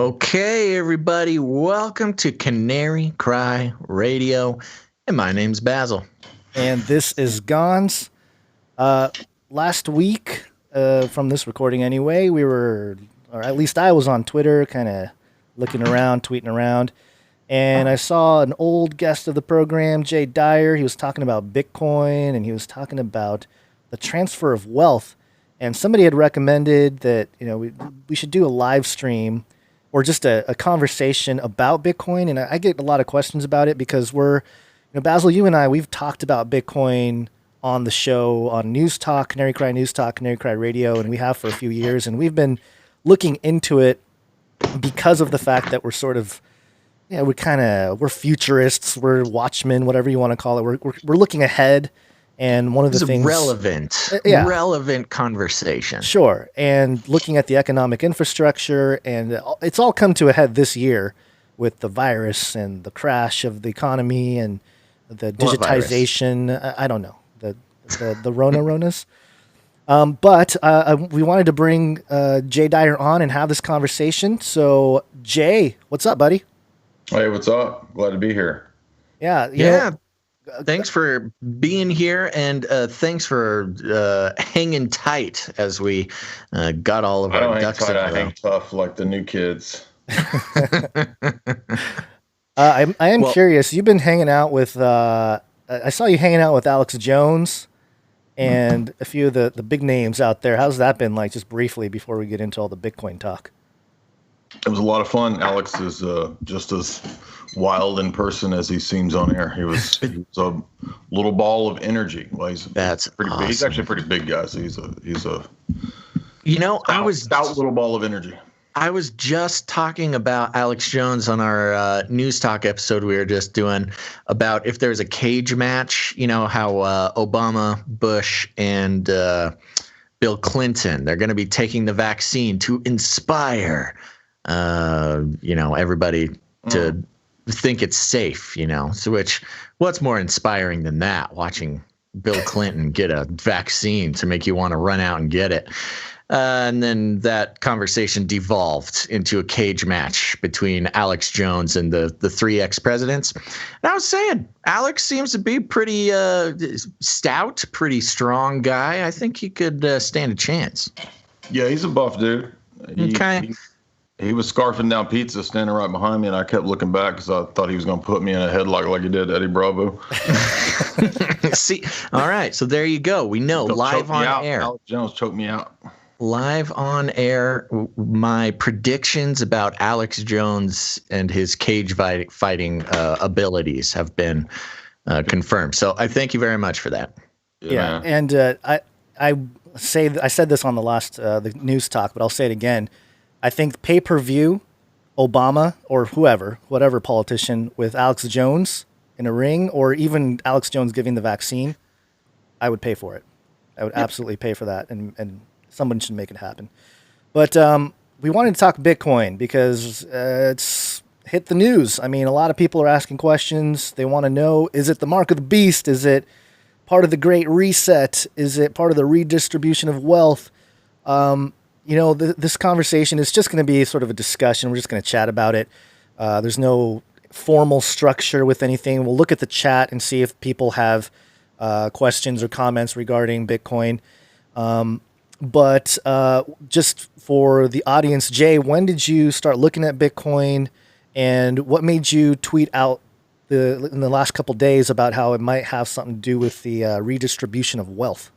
Okay, everybody, welcome to Canary Cry Radio, and my name's Basil. And this is Gonz. Last week, from this recording anyway, we were, or at least I was on Twitter, kind of looking around, tweeting around, and I saw an old guest of the program, Jay Dyer. He was talking about Bitcoin, and he was talking about the transfer of wealth. And somebody had recommended that we should do a live stream or just a conversation about Bitcoin. And I get a lot of questions about it because Basil, you and I, we've talked about Bitcoin on the show, on News Talk, Canary Cry News Talk, Canary Cry Radio, and we have for a few years. And we've been looking into it because of the fact that we're sort of, we're futurists, we're watchmen, whatever you want to call it. We're looking ahead. And one of the things relevant conversation. Sure. And looking at the economic infrastructure, and it's all come to a head this year with the virus and the crash of the economy and the digitization. I don't know, the Ronas. But we wanted to bring Jay Dyer on and have this conversation. So, Jay, what's up, buddy? Hey, what's up? Glad to be here. Yeah. Thanks for being here, and thanks for hanging tight as we got all of our ducks in a row. I hang tough like the new kids. I am curious. You've been hanging out with. I saw you hanging out with Alex Jones and a few of the big names out there. How's that been like? Just briefly before we get into all the Bitcoin talk. It was a lot of fun. Alex is just as wild in person as he seems on air. He was a little ball of energy. Well, That's pretty awesome. big. He's actually a pretty big guy. So he's a stout little ball of energy. I was just talking about Alex Jones on our News Talk episode we were just doing about if there's a cage match, how Obama, Bush, and Bill Clinton, they're going to be taking the vaccine to inspire, everybody to think it's safe, So what's more inspiring than that? Watching Bill Clinton get a vaccine to make you want to run out and get it. And then that conversation devolved into a cage match between Alex Jones and the three ex-presidents. And I was saying, Alex seems to be pretty stout, pretty strong guy. I think he could stand a chance. Yeah, he's a buff dude. He was scarfing down pizza standing right behind me, and I kept looking back because I thought he was going to put me in a headlock like he did Eddie Bravo. See, all right, so there you go. We know live on air. Alex Jones choked me out. Live on air, my predictions about Alex Jones and his cage fighting abilities have been confirmed. So I thank you very much for that. Yeah, and I said this on the last the News Talk, but I'll say it again. I think pay-per-view, Obama or whatever politician with Alex Jones in a ring, or even Alex Jones giving the vaccine, I would pay for it. I would absolutely pay for that, and someone should make it happen. But we wanted to talk Bitcoin because it's hit the news. I mean, a lot of people are asking questions. They want to know, is it the mark of the beast? Is it part of the Great Reset? Is it part of the redistribution of wealth? This conversation is just going to be sort of a discussion. We're just going to chat about it. There's no formal structure with anything. We'll look at the chat and see if people have questions or comments regarding Bitcoin. But just for the audience, Jay, when did you start looking at Bitcoin, and what made you tweet out in the last couple of days about how it might have something to do with the redistribution of wealth?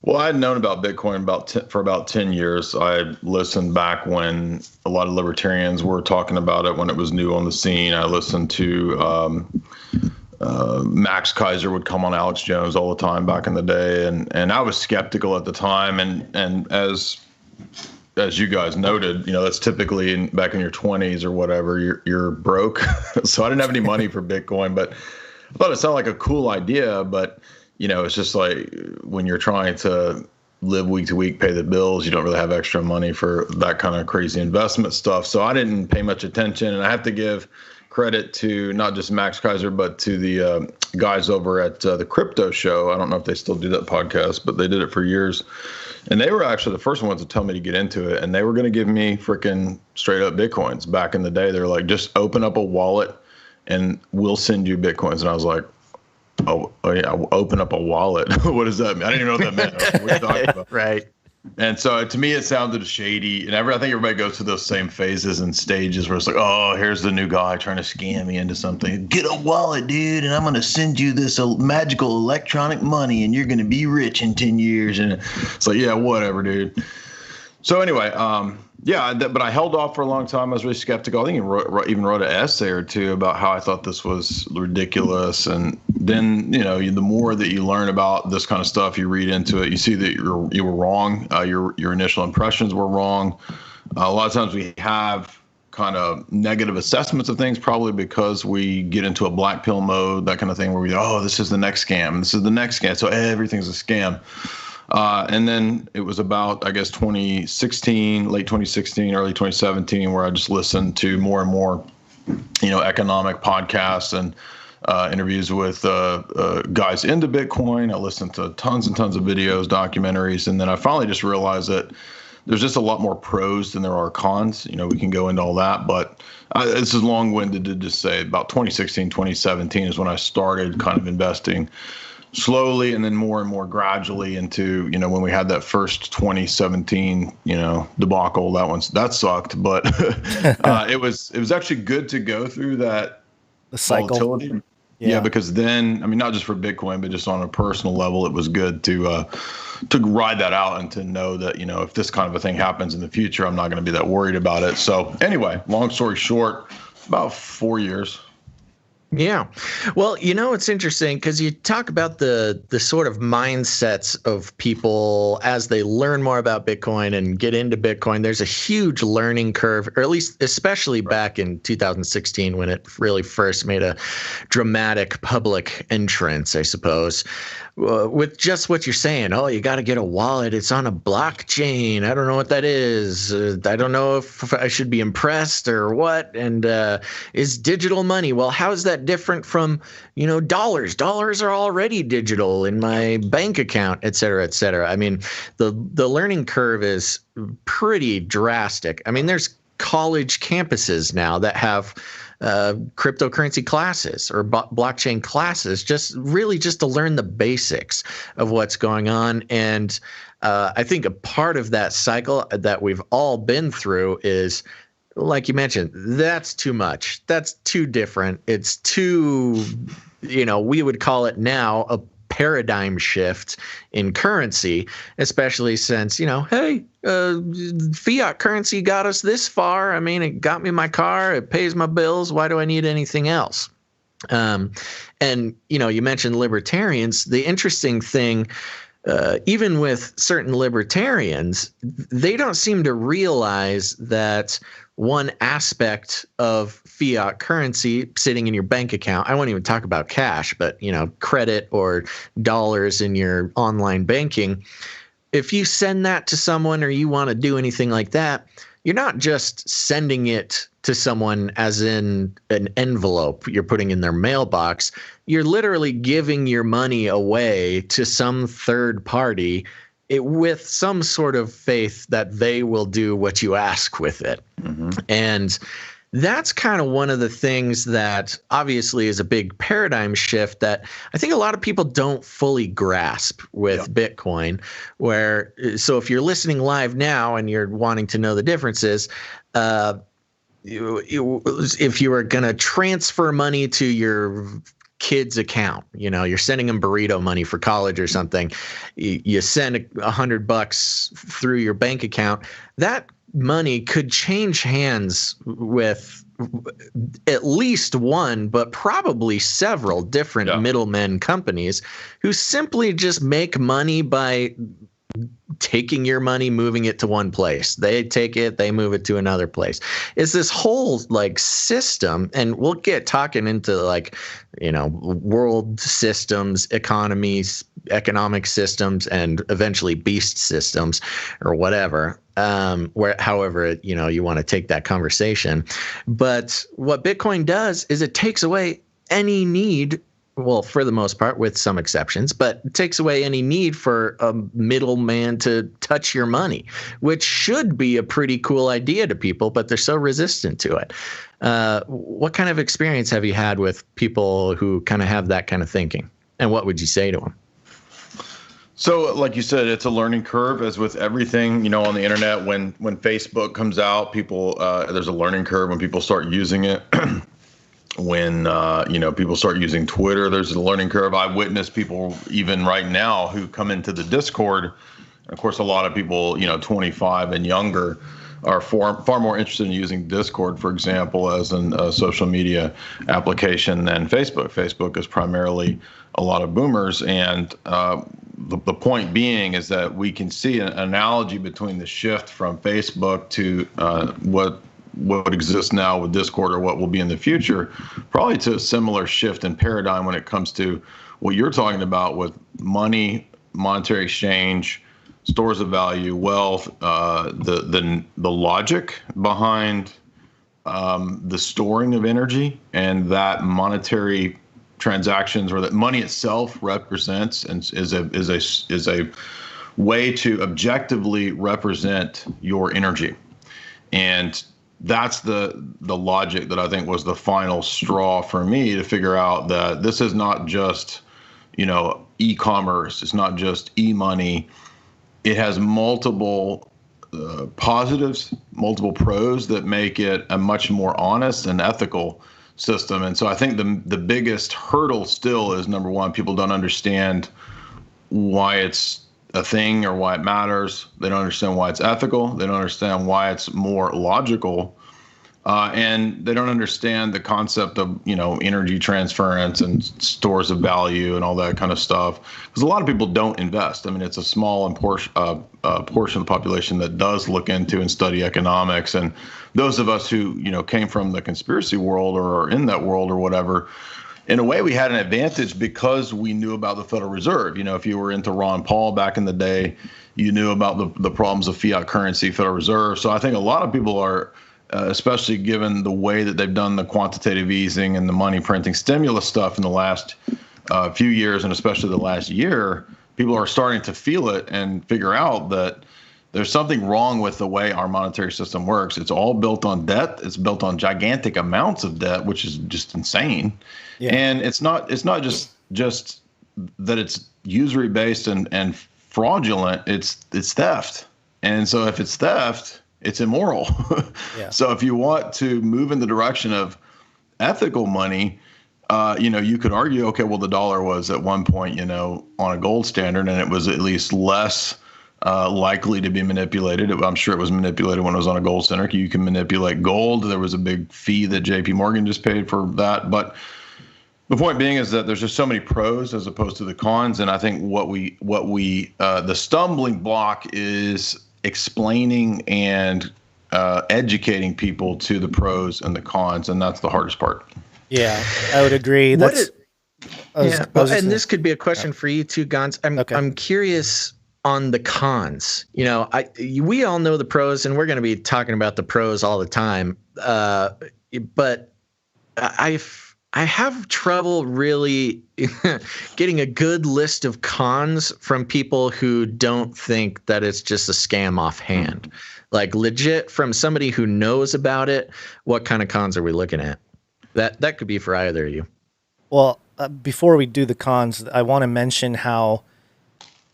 Well, I had known about Bitcoin for about 10 years. I listened back when a lot of libertarians were talking about it when it was new on the scene. I listened to Max Kaiser would come on Alex Jones all the time back in the day, and I was skeptical at the time. And as you guys noted, that's typically back in your 20s or whatever, you're broke. So I didn't have any money for Bitcoin, but I thought it sounded like a cool idea, but it's just like when you're trying to live week to week, pay the bills, you don't really have extra money for that kind of crazy investment stuff. So I didn't pay much attention. And I have to give credit to not just Max Kaiser, but to the guys over at the Crypto Show. I don't know if they still do that podcast, but they did it for years. And they were actually the first ones to tell me to get into it, and they were going to give me freaking straight up Bitcoins. Back in the day, they were like, just open up a wallet and we'll send you Bitcoins. And I was like, oh yeah, open up a wallet. What does that mean? I didn't even know what that meant. What are you talking about? Right. And so to me, it sounded shady. And I think everybody goes through those same phases and stages where it's like, oh, here's the new guy trying to scam me into something. Get a wallet, dude, and I'm going to send you this magical electronic money, and you're going to be rich in 10 years. And it's like, yeah, whatever, dude. So anyway, but I held off for a long time. I was really skeptical. I think I even wrote an essay or two about how I thought this was ridiculous. And then, the more that you learn about this kind of stuff, you read into it, you see that you were wrong. Your initial impressions were wrong. A lot of times we have kind of negative assessments of things, probably because we get into a black pill mode, that kind of thing, where we, this is the next scam. This is the next scam. So everything's a scam. And then it was about, I guess, 2016, late 2016, early 2017, where I just listened to more and more, economic podcasts and interviews with guys into Bitcoin. I listened to tons and tons of videos, documentaries, and then I finally just realized that there's just a lot more pros than there are cons. We can go into all that, but this is long-winded to just say about 2016, 2017 is when I started kind of investing slowly and then more and more gradually into, when we had that first 2017, debacle. That sucked, but it was actually good to go through that volatility. Yeah, because then, not just for Bitcoin, but just on a personal level, it was good to ride that out and to know that, if this kind of a thing happens in the future, I'm not going to be that worried about it. So anyway, long story short, about 4 years. Yeah. Well, it's interesting because you talk about the sort of mindsets of people as they learn more about Bitcoin and get into Bitcoin. There's a huge learning curve, or at least especially back in 2016 when it really first made a dramatic public entrance, I suppose. With just what you're saying, you got to get a wallet. It's on a blockchain. I don't know what that is. I don't know if I should be impressed or what. And is digital money? Well, how is that different from, dollars? Dollars are already digital in my bank account, et cetera, et cetera. The learning curve is pretty drastic. There's college campuses now that have cryptocurrency classes or blockchain classes, just to learn the basics of what's going on. And I think a part of that cycle that we've all been through is, like you mentioned, that's too much. That's too different. It's too, we would call it now a paradigm shift in currency, especially since, hey, fiat currency got us this far. It got me my car. It pays my bills. Why do I need anything else? And, you mentioned libertarians. The interesting thing, even with certain libertarians, they don't seem to realize that one aspect of fiat currency sitting in your bank account, I won't even talk about cash, but, credit or dollars in your online banking, if you send that to someone or you want to do anything like that, you're not just sending it to someone as in an envelope you're putting in their mailbox. You're literally giving your money away to some third party with some sort of faith that they will do what you ask with it. Mm-hmm. And that's kind of one of the things that obviously is a big paradigm shift that I think a lot of people don't fully grasp with Bitcoin. So if you're listening live now and you're wanting to know the differences, if you were going to transfer money to your kid's account, you're sending them burrito money for college or something, you send $100 through your bank account, that money could change hands with at least one, but probably several different middlemen companies who simply just make money by taking your money, moving it to one place. They take it, they move it to another place. It's this whole system, and we'll get talking into world systems, economies, economic systems, and eventually beast systems or whatever. However, you want to take that conversation. But what Bitcoin does is it takes away any need well, for the most part, with some exceptions, but it takes away any need for a middleman to touch your money, which should be a pretty cool idea to people, but they're so resistant to it. What kind of experience have you had with people who kind of have that kind of thinking? And what would you say to them? So, like you said, it's a learning curve, as with everything, on the internet. When Facebook comes out, there's a learning curve when people start using it. When people start using Twitter, there's a learning curve. I witness people even right now who come into the Discord. Of course, a lot of people, 25 and younger, are far more interested in using Discord, for example, as a social media application than Facebook. Facebook is primarily a lot of boomers, and the point being is that we can see an analogy between the shift from Facebook to what exists now with Discord, or what will be in the future, probably to a similar shift in paradigm when it comes to what you're talking about with money, monetary exchange, stores of value, wealth, the logic behind the storing of energy, and that monetary transactions, or that money itself represents and is a way to objectively represent your energy. And that's the logic that I think was the final straw for me to figure out that this is not just, e-commerce. It's not just e-money. It has multiple positives, multiple pros that make it a much more honest and ethical system. And so I think the biggest hurdle still is, number one, people don't understand why it's a thing or why it matters. They don't understand why it's ethical. They don't understand why it's more logical. And they don't understand the concept of, energy transference and stores of value and all that kind of stuff. Because a lot of people don't invest. I mean, it's a small portion of the population that does look into and study economics. And those of us who, came from the conspiracy world or are in that world or whatever, in a way, we had an advantage because we knew about the Federal Reserve. If you were into Ron Paul back in the day, you knew about the problems of fiat currency, Federal Reserve. So I think a lot of people are, especially given the way that they've done the quantitative easing and the money printing stimulus stuff in the last few years, and especially the last year, people are starting to feel it and figure out that there's something wrong with the way our monetary system works. It's all built on debt. It's built on gigantic amounts of debt, which is just insane. Yeah. And it's not just that it's usury based and fraudulent. It's theft. And so if it's theft, it's immoral. Yeah. So if you want to move in the direction of ethical money, you could argue, okay, well, the dollar was at one point, on a gold standard, and it was at least less likely to be manipulated. I'm sure it was manipulated when it was on a gold standard. You can manipulate gold. There was a big fee that JP Morgan just paid for that. But the point being is that there's just so many pros as opposed to the cons. And I think the stumbling block is explaining and educating people to the pros and the cons. And that's the hardest part. Yeah, I would agree. This could be a question for you too, Gonz. I'm curious on the cons. We all know the pros, and we're going to be talking about the pros all the time. But I have trouble really getting a good list of cons from people who don't think that it's just a scam offhand. Like legit from somebody who knows about it, what kind of cons are we looking at? That could be for either of you. Well, before we do the cons, I want to mention how,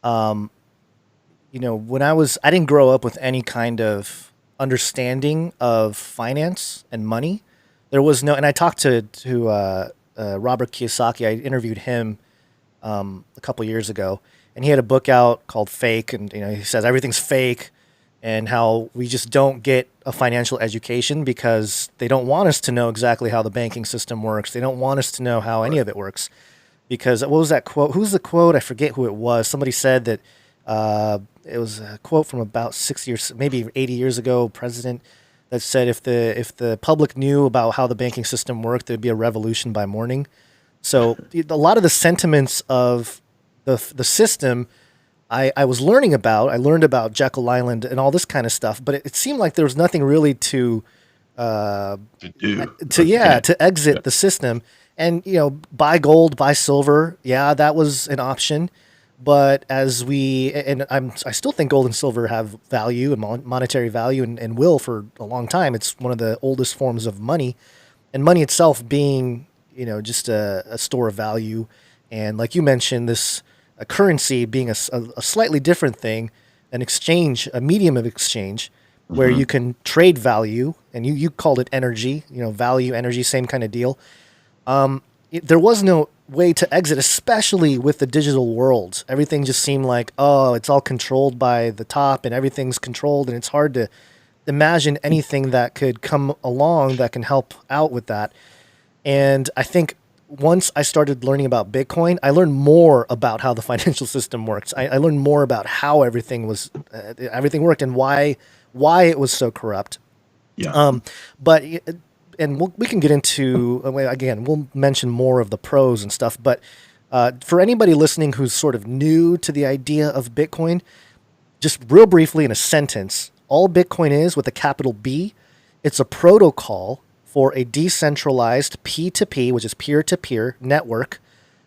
when I didn't grow up with any kind of understanding of finance and money. There was no, and I talked to Robert Kiyosaki. I interviewed him a couple years ago, and he had a book out called Fake, and he says everything's fake, and how we just don't get a financial education because they don't want us to know exactly how the banking system works. They don't want us to know how any of it works. Because what was that quote? Who's the quote? I forget who it was. Somebody said that it was a quote from about 60 years, maybe 80 years ago, president that said if the public knew about how the banking system worked, there'd be a revolution by morning. So a lot of the sentiments of the system I was learning about. I learned about Jekyll Island and all this kind of stuff, but it seemed like there was nothing really to exit the system. And, buy gold, buy silver. Yeah, that was an option. But I still think gold and silver have value and monetary value and will for a long time. It's one of the oldest forms of money, and money itself being, just a store of value. And like you mentioned, a currency being a slightly different thing, an exchange, a medium of exchange, where you can trade value, and you called it energy, value, energy, same kind of deal. There was no way to exit, especially with the digital world. Everything just seemed like, it's all controlled by the top, and everything's controlled, and it's hard to imagine anything that could come along that can help out with that. And I think once I started learning about Bitcoin, I learned more about how the financial system works. I learned more about how everything worked and why it was so corrupt. Yeah. We can get into, again, we'll mention more of the pros and stuff, but for anybody listening who's sort of new to the idea of Bitcoin, just real briefly in a sentence, all Bitcoin is, with a capital B, it's a protocol for a decentralized P2P, which is peer-to-peer network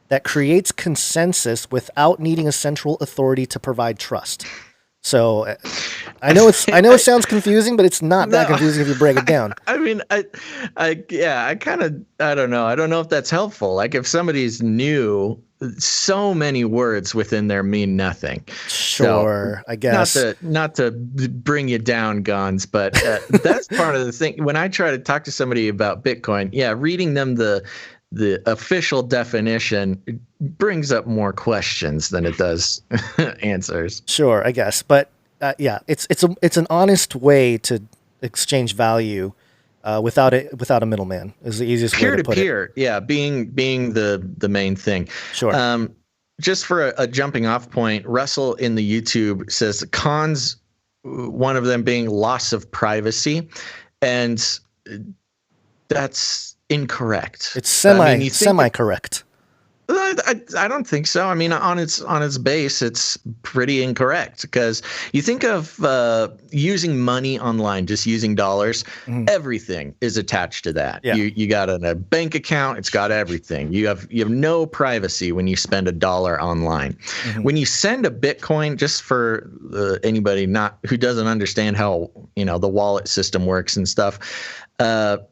that creates consensus without needing a central authority to provide trust. So I know it sounds confusing, but it's not that confusing if you break it down. I mean, I don't know. I don't know if that's helpful. Like if somebody's new, so many words within there mean nothing. Sure, so, I guess. Not to bring you down, Gonz, but that's part of the thing. When I try to talk to somebody about Bitcoin, reading them the official definition brings up more questions than it does answers. Sure, I guess, but it's an honest way to exchange value without a middleman is the easiest way to put it. Peer to peer, being the main thing. Sure. Just for a jumping off point, Russell in the YouTube says cons, one of them being loss of privacy, and that's incorrect. It's semi correct. I don't think so. I mean, on its base, it's pretty incorrect because you think of using money online, just using dollars. Everything is attached to that. Yeah. You got a bank account; it's got everything. You have no privacy when you spend $1 online. When you send a Bitcoin, just for anybody who doesn't understand how the wallet system works and stuff,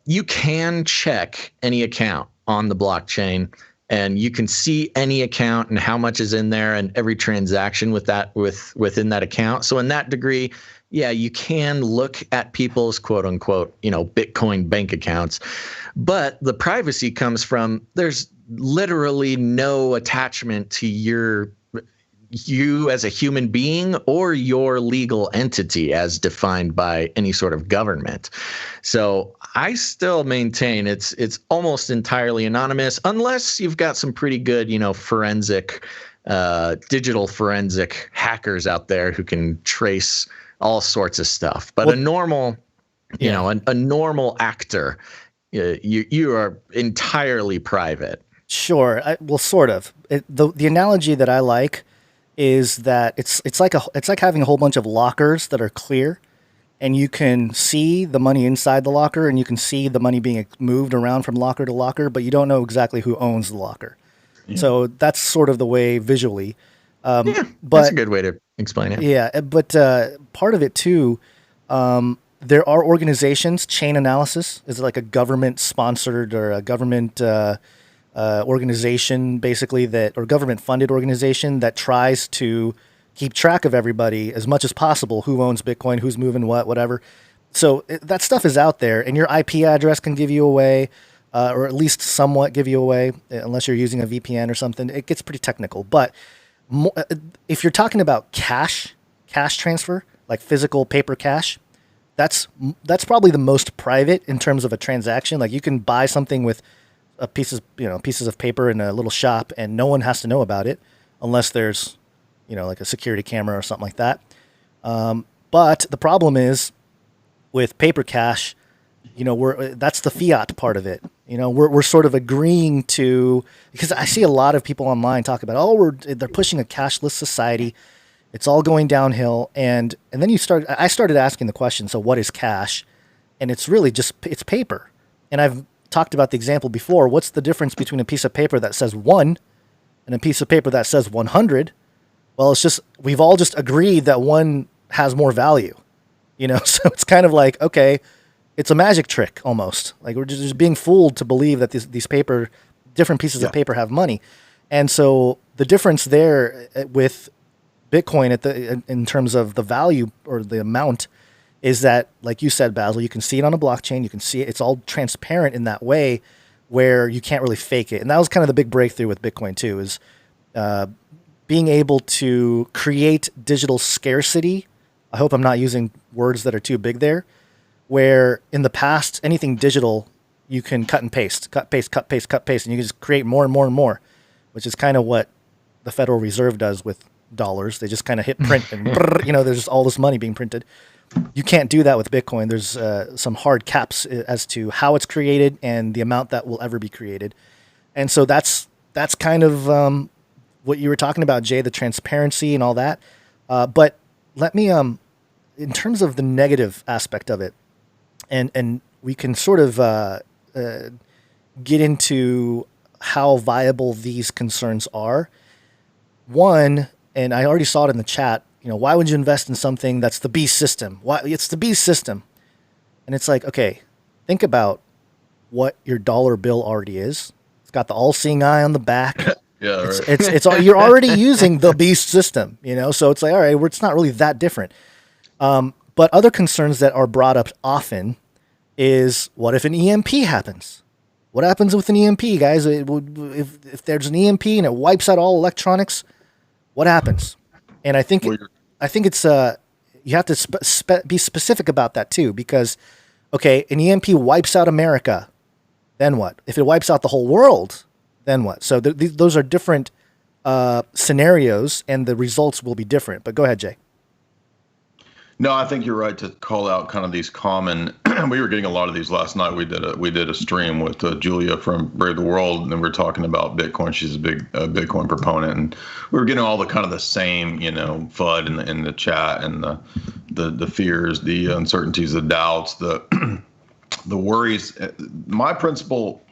you can check any account on the blockchain. And you can see any account and how much is in there and every transaction within that account. So in that degree, you can look at people's quote unquote, Bitcoin bank accounts. But the privacy comes from there's literally no attachment to you as a human being or your legal entity as defined by any sort of government. So I still maintain it's almost entirely anonymous unless you've got some pretty good, forensic, digital forensic hackers out there who can trace all sorts of stuff. But a normal, a normal actor, you are entirely private. Sure. Sort of. The analogy that I like is that it's like having a whole bunch of lockers that are clear, and you can see the money inside the locker, and you can see the money being moved around from locker to locker, but you don't know exactly who owns the locker. Yeah. So that's sort of the way visually. But that's a good way to explain it. Yeah, but part of it too, there are organizations. Chain Analysis is like a government sponsored or a government organization, basically, or government funded organization that tries to keep track of everybody as much as possible, who owns Bitcoin, who's moving whatever. So that stuff is out there, and your IP address can give you away, or at least somewhat give you away, unless you're using a VPN or something. It gets pretty technical. But if you're talking about cash transfer, like physical paper cash, that's probably the most private in terms of a transaction. Like you can buy something with pieces of paper in a little shop, and no one has to know about it unless there's like a security camera or something like that. But the problem is with paper cash, that's the fiat part of it. We're sort of agreeing to, because I see a lot of people online talk about, they're pushing a cashless society. It's all going downhill. And then I started asking the question, so what is cash? And it's really it's paper. And I've talked about the example before. What's the difference between a piece of paper that says 1 and a piece of paper that says 100? Well, it's just, we've all just agreed that 1 has more value, so it's kind of like, okay, it's a magic trick almost. Like, we're just being fooled to believe that these different pieces of paper have money. And so the difference there with Bitcoin in terms of the value or the amount is that, like you said, Basil, you can see it on a blockchain. You can see it. It's all transparent in that way where you can't really fake it. And that was kind of the big breakthrough with Bitcoin too, is being able to create digital scarcity. I hope I'm not using words that are too big there, where in the past, anything digital, you can cut and paste, cut, paste, cut, paste, cut, paste, and you can just create more and more and more, which is kind of what the Federal Reserve does with dollars. They just kind of hit print and, there's just all this money being printed. You can't do that with Bitcoin. There's some hard caps as to how it's created and the amount that will ever be created. And so that's kind of what you were talking about, Jay, the transparency and all that. But let me, in terms of the negative aspect of it, and we can sort of get into how viable these concerns are. One, and I already saw it in the chat, why would you invest in something that's the beast system? Why it's the beast system? And it's like, okay, think about what your dollar bill already is. It's got the all-seeing eye on the back. Yeah, right. It's you're already using the beast system, so it's like, all right, it's not really that different. But other concerns that are brought up often is, what if an EMP happens? What happens with an EMP, guys? If there's an EMP and it wipes out all electronics, what happens? And I think it's you have to be specific about that too, because okay, an EMP wipes out America, then what? If it wipes out the whole world, then what? So those are different scenarios, and the results will be different. But go ahead, Jay. No, I think you're right to call out kind of these common. We were getting a lot of these last night. We did a stream with Julia from Brave the World, and then we were talking about Bitcoin. She's a big Bitcoin proponent, and we were getting all the kind of the same, FUD in the chat, and the fears, the uncertainties, the doubts, the the worries. My principle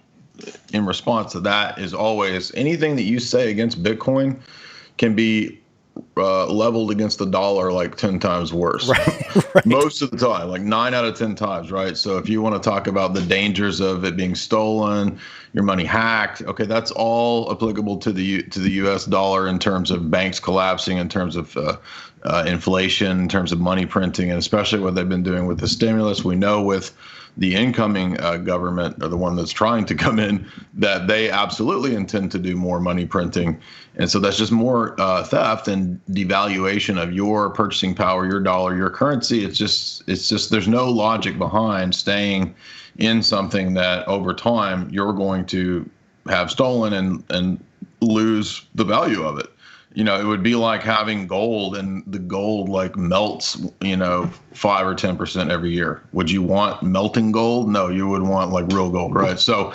in response to that is always, anything that you say against Bitcoin can be leveled against the dollar like 10 times worse. Right. Most of the time, like 9 out of 10 times, right? So if you want to talk about the dangers of it being stolen, your money hacked, okay, that's all applicable to the US dollar in terms of banks collapsing, in terms of inflation, in terms of money printing, and especially what they've been doing with the stimulus. We know with the incoming government, or the one that's trying to come in, that they absolutely intend to do more money printing. And so that's just more theft and devaluation of your purchasing power, your dollar, your currency. It's just there's no logic behind staying in something that over time you're going to have stolen and lose the value of it. It would be like having gold, and the gold like melts, 5 or 10% every year. Would you want melting gold? No, you would want like real gold, right? So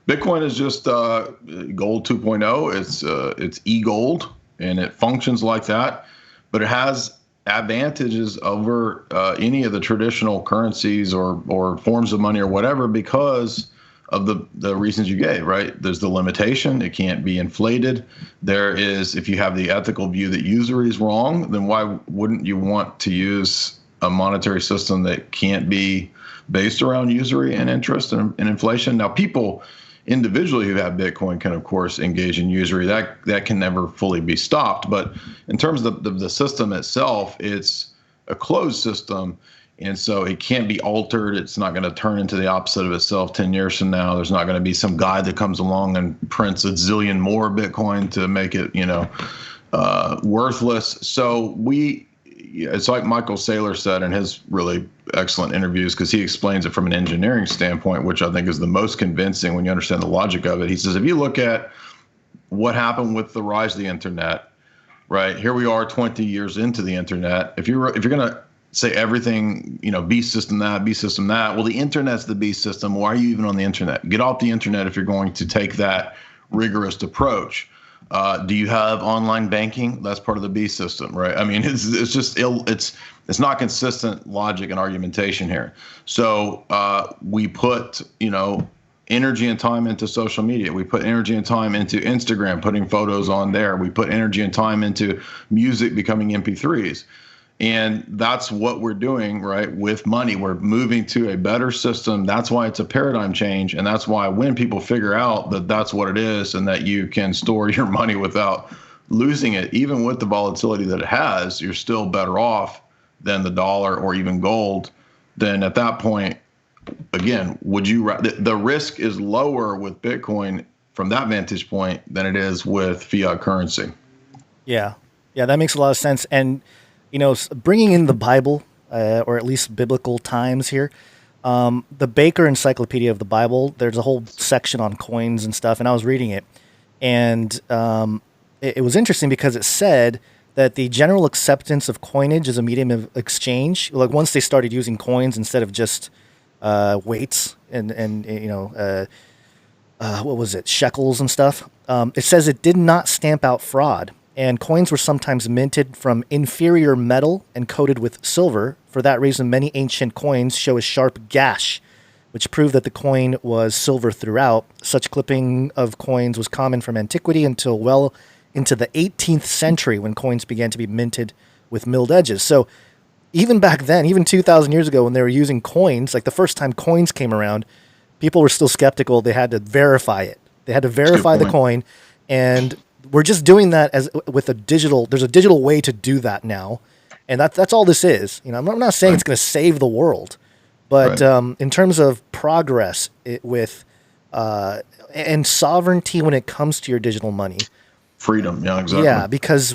Bitcoin is just gold 2.0. It's e-gold, and it functions like that, but it has advantages over any of the traditional currencies or forms of money or whatever, because of the reasons you gave, right? There's the limitation. It can't be inflated. There is, if you have the ethical view that usury is wrong, then why wouldn't you want to use a monetary system that can't be based around usury and interest and inflation? Now, people individually who have Bitcoin can, of course, engage in usury. That can never fully be stopped. But in terms of the system itself, it's a closed system. And so it can't be altered. It's not going to turn into the opposite of itself 10 years from now. There's not going to be some guy that comes along and prints a zillion more Bitcoin to make it, worthless. So it's like Michael Saylor said in his really excellent interviews, because he explains it from an engineering standpoint, which I think is the most convincing when you understand the logic of it. He says, if you look at what happened with the rise of the internet, right? Here we are 20 years into the internet. If you're going to say everything, beast system that, well, the internet's the beast system. Why are you even on the internet? Get off the internet if you're going to take that rigorous approach. Do you have online banking? That's part of the beast system, right? I mean, it's just it's not consistent logic and argumentation here. So we put energy and time into social media. We put energy and time into Instagram, putting photos on there. We put energy and time into music becoming MP3s. And that's what we're doing, right, with money. We're moving to a better system. That's why it's a paradigm change. And that's why when people figure out that that's what it is and that you can store your money without losing it, even with the volatility that it has, you're still better off than the dollar or even gold. Then at that point, again, the risk is lower with Bitcoin from that vantage point than it is with fiat currency. Yeah, that makes a lot of sense. And bringing in the Bible, or at least biblical times here, the Baker Encyclopedia of the Bible, there's a whole section on coins and stuff, and I was reading it, and it was interesting because it said that the general acceptance of coinage as a medium of exchange, like once they started using coins instead of just weights and what was it, shekels and stuff, it says it did not stamp out fraud. And coins were sometimes minted from inferior metal and coated with silver. For that reason, many ancient coins show a sharp gash, which proved that the coin was silver throughout. Such clipping of coins was common from antiquity until well into the 18th century, when coins began to be minted with milled edges. So even back then, even 2,000 years ago, when they were using coins, like the first time coins came around, people were still skeptical. They had to verify it. They had to verify the coin, and we're just doing that with a digital. There's a digital way to do that now, and that's all this is. I'm not saying it's going to save the world, but in terms of progress and sovereignty when it comes to your digital money, freedom. Yeah, exactly. Yeah, because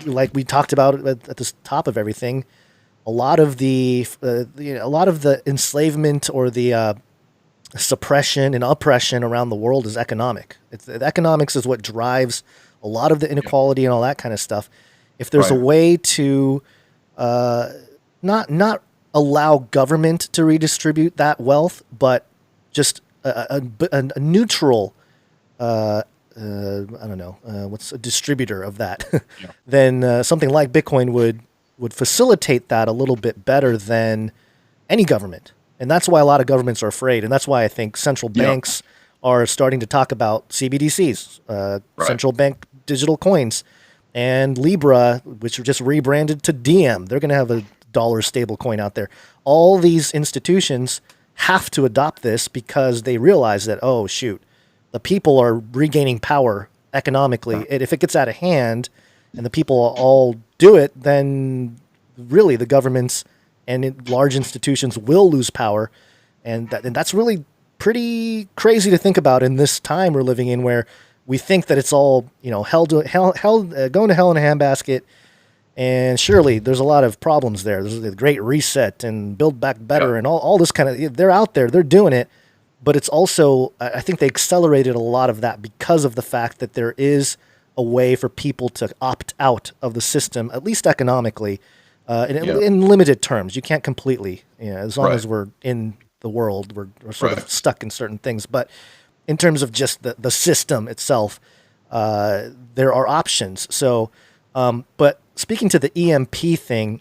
like we talked about at the top of everything, a lot of the enslavement or the suppression and oppression around the world is economic. Economics is what drives a lot of the inequality and all that kind of stuff. If there's a way to not allow government to redistribute that wealth, but just a neutral, I don't know, what's a distributor of that, then something like Bitcoin would facilitate that a little bit better than any government. And that's why a lot of governments are afraid. And that's why I think central banks are starting to talk about CBDCs, central bank digital coins, and Libra, which are just rebranded to Diem. They're going to have a dollar stable coin out there. All these institutions have to adopt this because they realize that, oh, shoot, the people are regaining power economically. And if it gets out of hand and the people all do it, then really the governments and large institutions will lose power, and that's really pretty crazy to think about in this time we're living in, where we think that it's all going to hell in a handbasket. And surely there's a lot of problems there. There's the Great Reset and Build Back Better and all this kind of. They're out there, they're doing it, but it's also, I think they accelerated a lot of that because of the fact that there is a way for people to opt out of the system, at least economically. In limited terms. You can't completely, as long as we're in the world, we're sort of stuck in certain things. But in terms of just the system itself, there are options. So, but speaking to the EMP thing,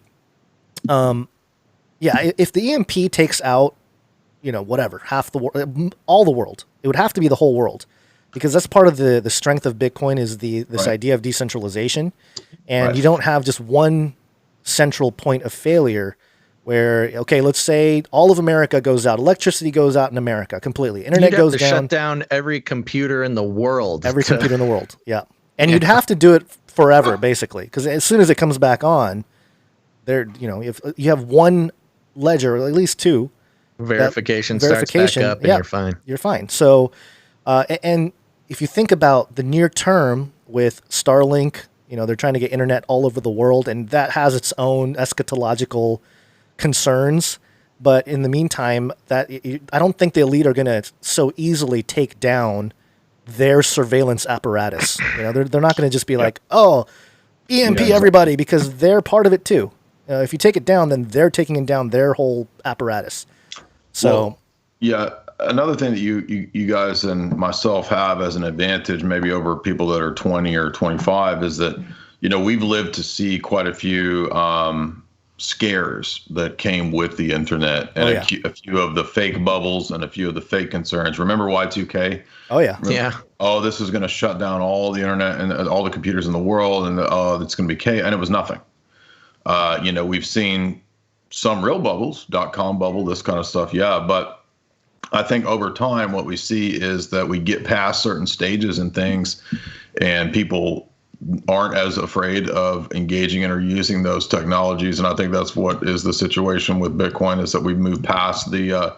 if the EMP takes out, whatever, half the world, all the world, it would have to be the whole world, because that's part of the strength of Bitcoin is this idea of decentralization, and you don't have just one central point of failure where, okay, let's say all of America goes out, electricity goes out in America completely, internet goes down, shut down every computer in the world, and you'd have to do it forever, basically, because as soon as it comes back on, if you have one ledger, or at least two, verification starts back up, and you're fine. So and if you think about the near term with Starlink, they're trying to get internet all over the world, and that has its own eschatological concerns. But in the meantime, I don't think the elite are going to so easily take down their surveillance apparatus. They're not going to just be like, oh, EMP everybody, because they're part of it too. If you take it down, then they're taking down their whole apparatus. So, another thing that you guys and myself have as an advantage, maybe over people that are 20 or 25, is that we've lived to see quite a few scares that came with the internet, and a few of the fake bubbles and a few of the fake concerns. Remember Y2K? Oh yeah. Yeah. Oh, this is going to shut down all the internet and all the computers in the world, and it's going to be chaos. And it was nothing. We've seen some real bubbles, .com bubble, this kind of stuff. Yeah. But I think over time, what we see is that we get past certain stages and things, and people aren't as afraid of engaging in or using those technologies. And I think that's what is the situation with Bitcoin, is that we've moved past the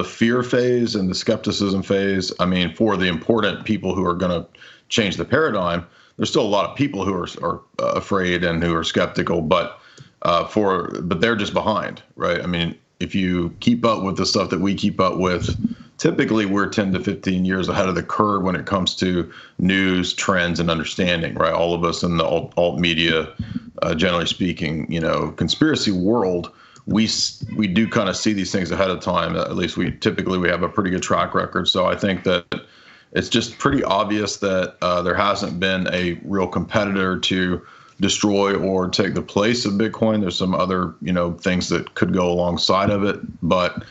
fear phase and the skepticism phase. I mean, for the important people who are going to change the paradigm, there's still a lot of people who are afraid and who are skeptical, but they're just behind, right? I mean, if you keep up with the stuff that we keep up with, typically we're 10 to 15 years ahead of the curve when it comes to news, trends, and understanding, right? All of us in the alt media, generally speaking, conspiracy world, we do kind of see these things ahead of time. At least we have a pretty good track record. So I think that it's just pretty obvious that there hasn't been a real competitor to destroy or take the place of Bitcoin. There's some other, things that could go alongside of it. But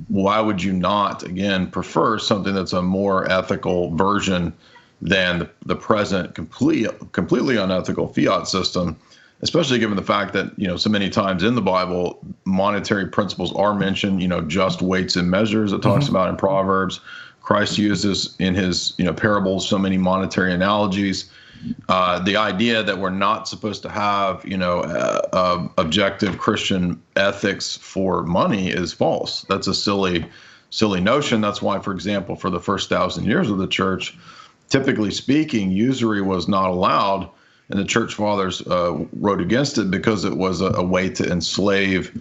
why would you not, again, prefer something that's a more ethical version than the present completely unethical fiat system, especially given the fact that, so many times in the Bible, monetary principles are mentioned, just weights and measures it talks about in Proverbs. Christ uses in his, parables so many monetary analogies. The idea that we're not supposed to have, objective Christian ethics for money is false. That's a silly notion. That's why, for example, for the first 1,000 years of the church, typically speaking, usury was not allowed, and the church fathers wrote against it because it was a way to enslave,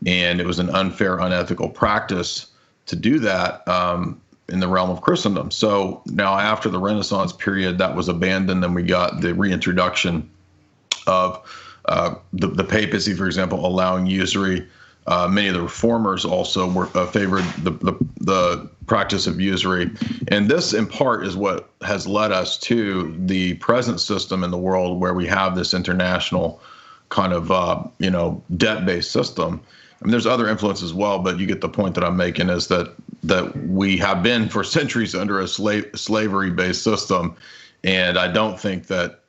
and it was an unfair, unethical practice to do that. In the realm of Christendom. So now after the Renaissance period, that was abandoned, and we got the reintroduction of the papacy, for example, allowing usury. Many of the reformers also favored the practice of usury. And this, in part, is what has led us to the present system in the world where we have this international kind of, debt-based system. I mean, there's other influence as well, but you get the point that I'm making, is that we have been for centuries under a slavery-based system, and I don't think that,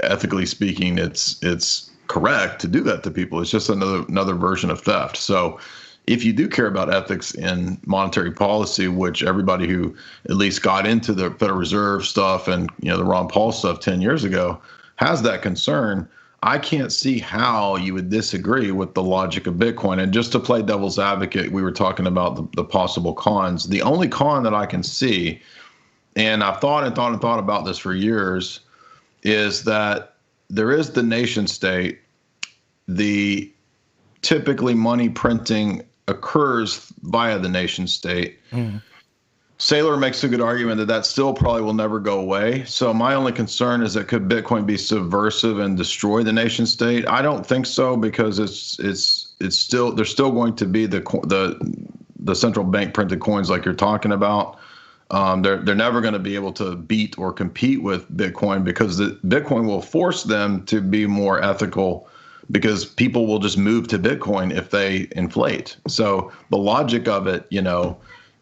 ethically speaking, it's correct to do that to people. It's just another version of theft. So if you do care about ethics in monetary policy, which everybody who at least got into the Federal Reserve stuff and, the Ron Paul stuff 10 years ago has that concern, I can't see how you would disagree with the logic of Bitcoin. And just to play devil's advocate, we were talking about the possible cons. The only con that I can see, and I've thought about this for years, is that there is the nation state. The typically money printing occurs via the nation state. Saylor makes a good argument that still probably will never go away. So my only concern is that could Bitcoin be subversive and destroy the nation state? I don't think so, because it's still, there's still going to be the central bank printed coins like you're talking about. They're never going to be able to beat or compete with Bitcoin, because Bitcoin will force them to be more ethical, because people will just move to Bitcoin if they inflate. So the logic of it,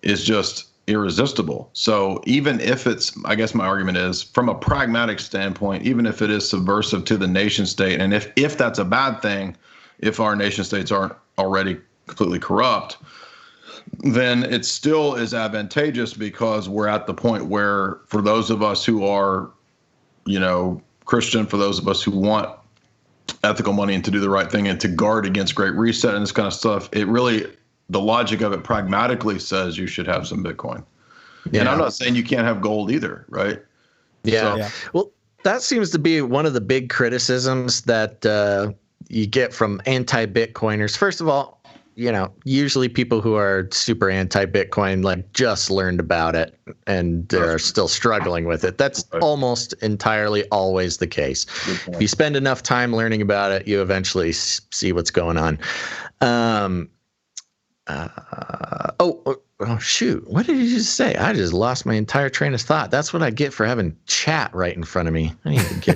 is just irresistible. So even if I guess my argument is, from a pragmatic standpoint, even if it is subversive to the nation state, and if that's a bad thing, if our nation states aren't already completely corrupt, then it still is advantageous, because we're at the point where, for those of us who are, Christian, for those of us who want ethical money and to do the right thing and to guard against Great Reset and this kind of stuff, the logic of it pragmatically says you should have some Bitcoin. Yeah. And I'm not saying you can't have gold either, right? Yeah. Well, that seems to be one of the big criticisms that you get from anti-Bitcoiners. First of all, usually people who are super anti-Bitcoin just learned about it and they're still struggling with it. That's almost entirely always the case. If you spend enough time learning about it, you eventually see what's going on. Oh, shoot. What did you just say? I just lost my entire train of thought. That's what I get for having chat right in front of me. I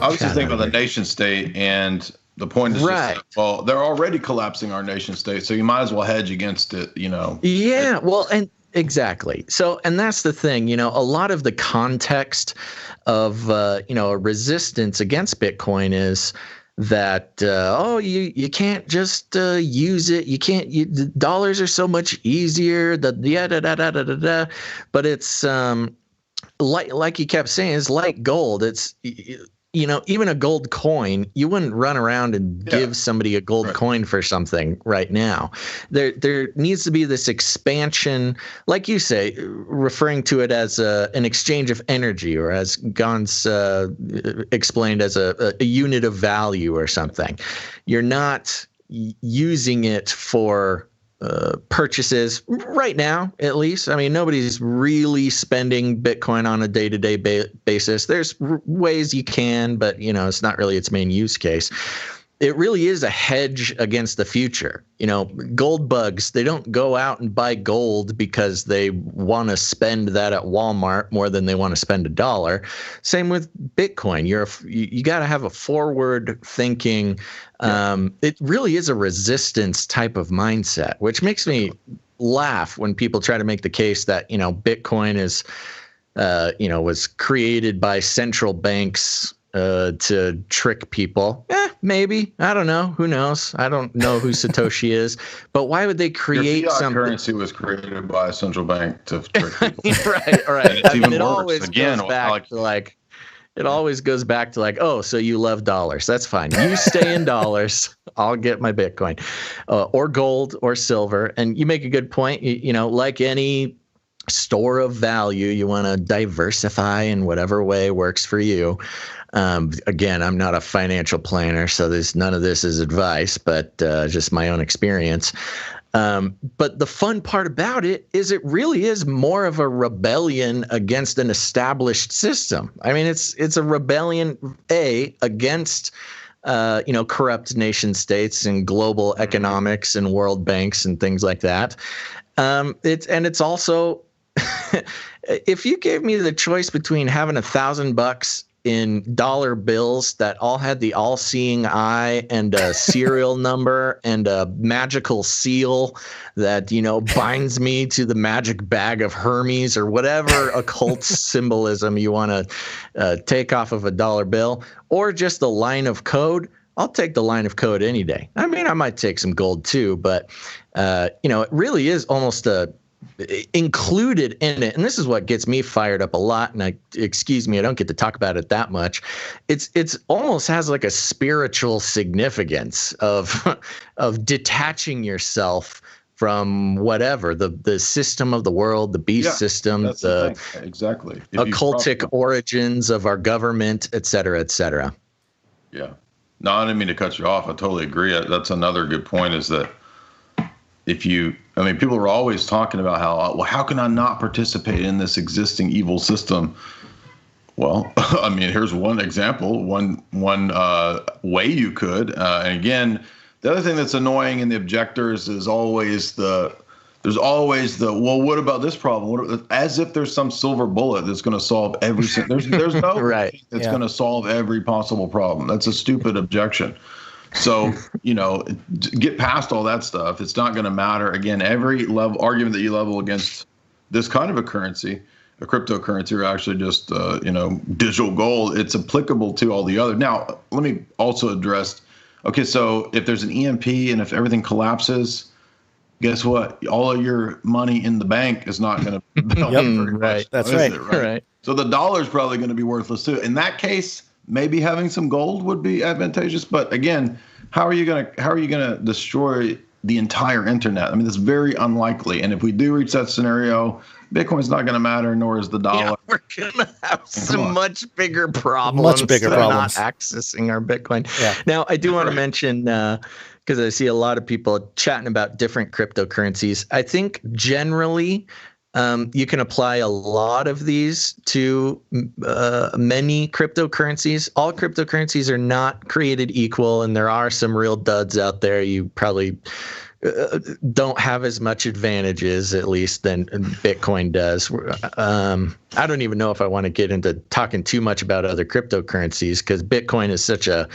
was just thinking about the nation state, and The point is right. just, well, they're already collapsing our nation state, so you might as well hedge against it, Yeah, well, and exactly. So, and that's the thing, a lot of the context of, a resistance against Bitcoin is that, you can't just use it. You can't, the dollars are so much easier, but it's, like you kept saying, it's like gold. It's, even a gold coin, you wouldn't run around and give somebody a gold coin for something right now. There needs to be this expansion, like you say, referring to it as an exchange of energy, or as Gonz explained, as a unit of value or something. You're not using it for purchases right now, at least. I mean, nobody's really spending Bitcoin on a day-to-day basis. There's ways you can, but it's not really its main use case. It really is a hedge against the future. Gold bugs, they don't go out and buy gold because they want to spend that at Walmart more than they want to spend $1. Same with Bitcoin. You got to have a forward thinking. It really is a resistance type of mindset, which makes me laugh when people try to make the case that, Bitcoin is, was created by central banks to trick people. Maybe. I don't know. Who knows? I don't know who Satoshi is. But why would they create Your fiat something? Currency was created by a central bank to trick people. right. It's even it worse. Always Again, goes back to it always goes back to oh, so you love dollars. That's fine. You stay in dollars. I'll get my Bitcoin, or gold or silver. And you make a good point. Like any store of value, you want to diversify in whatever way works for you. Again, I'm not a financial planner, so none of this is advice, but just my own experience. But the fun part about it is it really is more of a rebellion against an established system. I mean, it's a rebellion against corrupt nation states and global economics and world banks and things like that. It's also if you gave me the choice between having $1,000 in dollar bills that all had the all-seeing eye and a serial number and a magical seal that binds me to the magic bag of Hermes, or whatever occult symbolism you want to take off of a dollar bill, or just the line of code, I'll take the line of code any day. I mean, I might take some gold too, but it really is almost included in it, and this is what gets me fired up a lot, and excuse me, I don't get to talk about it that much. It's almost has like a spiritual significance of detaching yourself from whatever the system of the world, the beast system, the exactly occultic origins of our government, et cetera, et cetera. Yeah. No, I didn't mean to cut you off. I totally agree. That's another good point, is that people are always talking about how can I not participate in this existing evil system? Well, here's one example, one way you could. And again, the other thing that's annoying in the objectors is always there's always well, what about this problem? As if there's some silver bullet that's going to solve every. There's no right. That's going to solve every possible problem. That's a stupid objection. So, get past all that stuff. It's not going to matter. Again, every argument that you level against this kind of a currency, a cryptocurrency, or actually just, digital gold, it's applicable to all the other. Now, let me also address, okay, so if there's an EMP and if everything collapses, guess what? All of your money in the bank is not going to be right. That's right. Right. So the dollar's probably going to be worthless too. In that case, maybe having some gold would be advantageous, but again, how are you gonna destroy the entire internet? I mean, that's very unlikely. And if we do reach that scenario, Bitcoin's not going to matter, nor is the dollar. Yeah, we're gonna have some much bigger problems. Not accessing our Bitcoin. Yeah. Now, I do want to mention, because I see a lot of people chatting about different cryptocurrencies. I think generally, you can apply a lot of these to many cryptocurrencies. All cryptocurrencies are not created equal, and there are some real duds out there. You probably don't have as much advantages, at least, than Bitcoin does. I don't even know if I want to get into talking too much about other cryptocurrencies, because Bitcoin is such a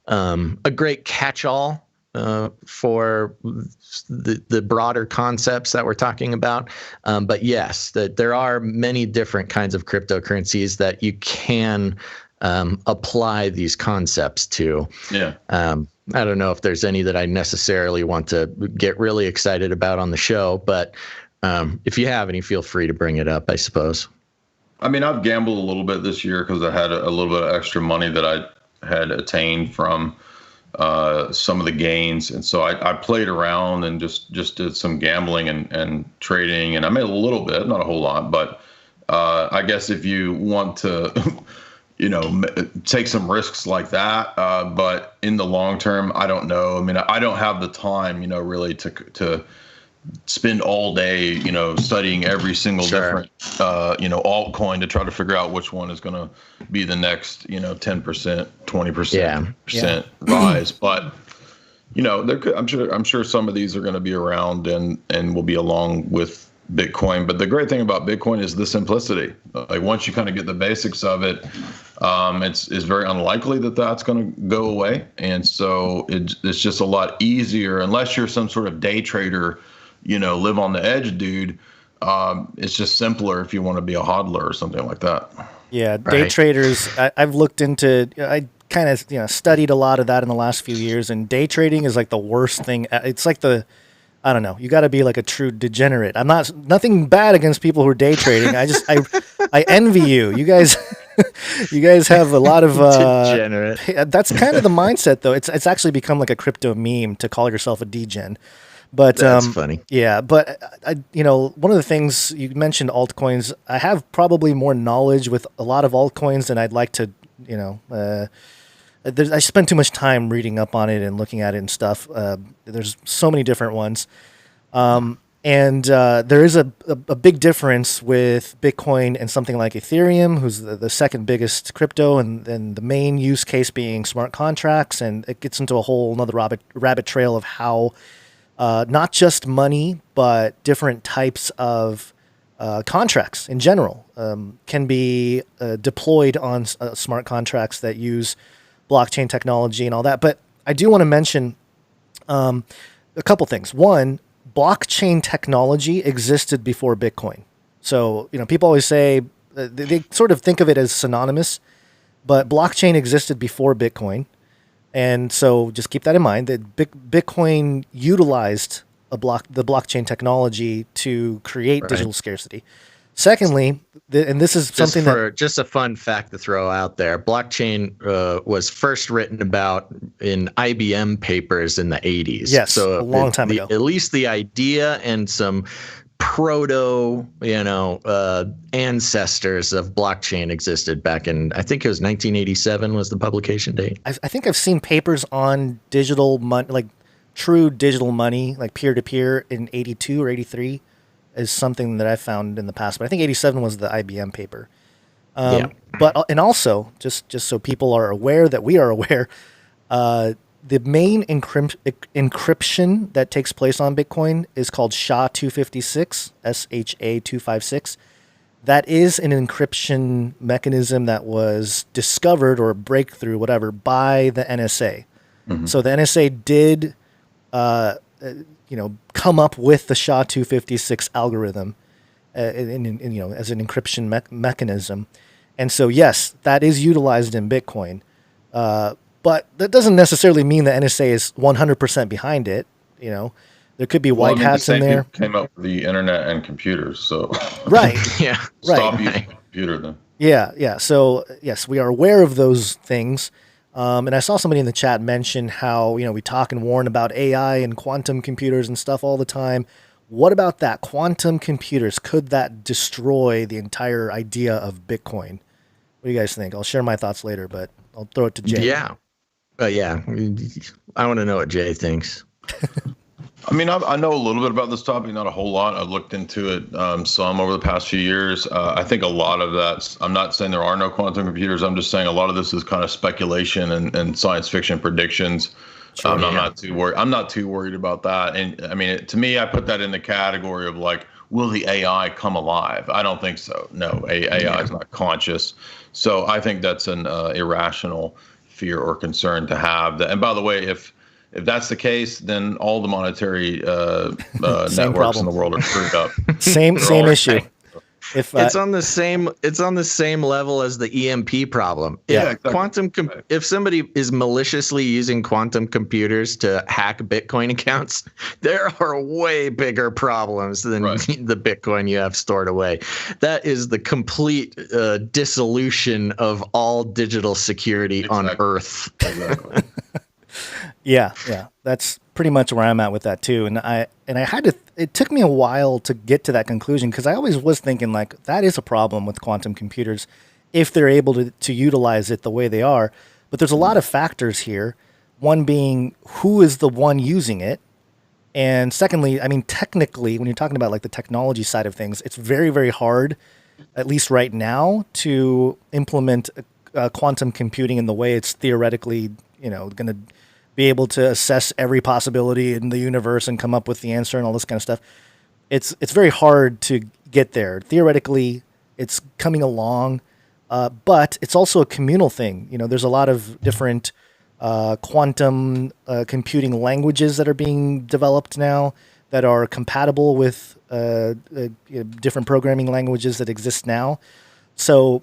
a great catch-all for the broader concepts that we're talking about. But yes, that there are many different kinds of cryptocurrencies that you can apply these concepts to. Yeah. I don't know if there's any that I necessarily want to get really excited about on the show, but if you have any, feel free to bring it up, I suppose. I mean, I've gambled a little bit this year because I had a little bit of extra money that I had attained from some of the gains. And so I played around and just did some gambling and trading, and I made a little bit, not a whole lot, but I guess if you want to, take some risks like that. But in the long term, I don't know. I mean, I don't have the time, really to spend all day, studying every single different, altcoin to try to figure out which one is going to be the next, 10%, 20% rise. But, I'm sure some of these are going to be around and will be along with Bitcoin. But the great thing about Bitcoin is the simplicity. Like once you kind of get the basics of it, it's very unlikely that that's going to go away. And so it's just a lot easier unless you're some sort of day trader, live on the edge, dude. It's just simpler if you want to be a hodler or something like that. Yeah, day traders. I've looked into. I kind of studied a lot of that in the last few years, and day trading is like the worst thing. It's like I don't know. You got to be like a true degenerate. I'm nothing bad against people who are day trading. I envy you. You guys, you guys have a lot of degenerate. That's kind of the mindset, though. It's actually become like a crypto meme to call yourself a degen. But that's funny. Yeah, but one of the things you mentioned, altcoins. I have probably more knowledge with a lot of altcoins than I'd like to. I spend too much time reading up on it and looking at it and stuff. There's so many different ones, and there is a big difference with Bitcoin and something like Ethereum, who's the second biggest crypto, and the main use case being smart contracts, and it gets into a whole another rabbit trail of how. Not just money, but different types of contracts in general can be deployed on smart contracts that use blockchain technology and all that. But I do want to mention a couple things. One, blockchain technology existed before Bitcoin. So, people always say they sort of think of it as synonymous, but blockchain existed before Bitcoin. And so just keep that in mind that Bitcoin utilized the blockchain technology to create digital scarcity. Secondly, and this is something just a fun fact to throw out there. Blockchain was first written about in IBM papers in the 80s. Yes, so a long time ago. At least the idea and some proto, ancestors of blockchain existed back in, I think it was 1987 was the publication date. I think I've seen papers on digital money, like true digital money, like peer-to-peer in 82 or 83 is something that I found in the past. But I think 87 was the IBM paper. But, and also, just so people are aware that we are aware, the main encryption that takes place on Bitcoin is called SHA-256, SHA-256. That is an encryption mechanism that was discovered or breakthrough, whatever, by the NSA. Mm-hmm. So the NSA did, come up with the SHA-256 algorithm, as an encryption mechanism. And so, yes, that is utilized in Bitcoin. But that doesn't necessarily mean the NSA is 100% behind it. There could be white hats in there. Came up with the internet and computers, so right, yeah, stop using the computer then. Yeah. So yes, we are aware of those things. And I saw somebody in the chat mention how we talk and warn about AI and quantum computers and stuff all the time. What about that? Quantum computers, could that destroy the entire idea of Bitcoin? What do you guys think? I'll share my thoughts later, but I'll throw it to Jay. Yeah. I want to know what Jay thinks. I mean, I know a little bit about this topic, not a whole lot. I've looked into it some over the past few years. I think a lot of that, I'm not saying there are no quantum computers. I'm just saying a lot of this is kind of speculation and science fiction predictions. Sure, I'm not too worried. I'm not too worried about that. And I mean, to me, I put that in the category of like, will the AI come alive? I don't think so. No, AI is not conscious. So I think that's an irrational fear or concern to have. And by the way, if that's the case, then all the monetary networks problem in the world are screwed up. Same issue. If it's on the same level as the EMP problem. Yeah, exactly. If somebody is maliciously using quantum computers to hack Bitcoin accounts, there are way bigger problems than the Bitcoin you have stored away. That is the complete dissolution of all digital security on Earth. Exactly. Yeah, that's pretty much where I'm at with that too. And I had to. It took me a while to get to that conclusion because I always was thinking like that is a problem with quantum computers if they're able to utilize it the way they are. But there's a lot of factors here. One being who is the one using it, and secondly, I mean technically, when you're talking about like the technology side of things, it's very very hard, at least right now, to implement quantum computing in the way it's theoretically going to be able to assess every possibility in the universe and come up with the answer and all this kind of stuff. It's very hard to get there. Theoretically, it's coming along, but it's also a communal thing. There's a lot of different quantum computing languages that are being developed now that are compatible with different programming languages that exist now. So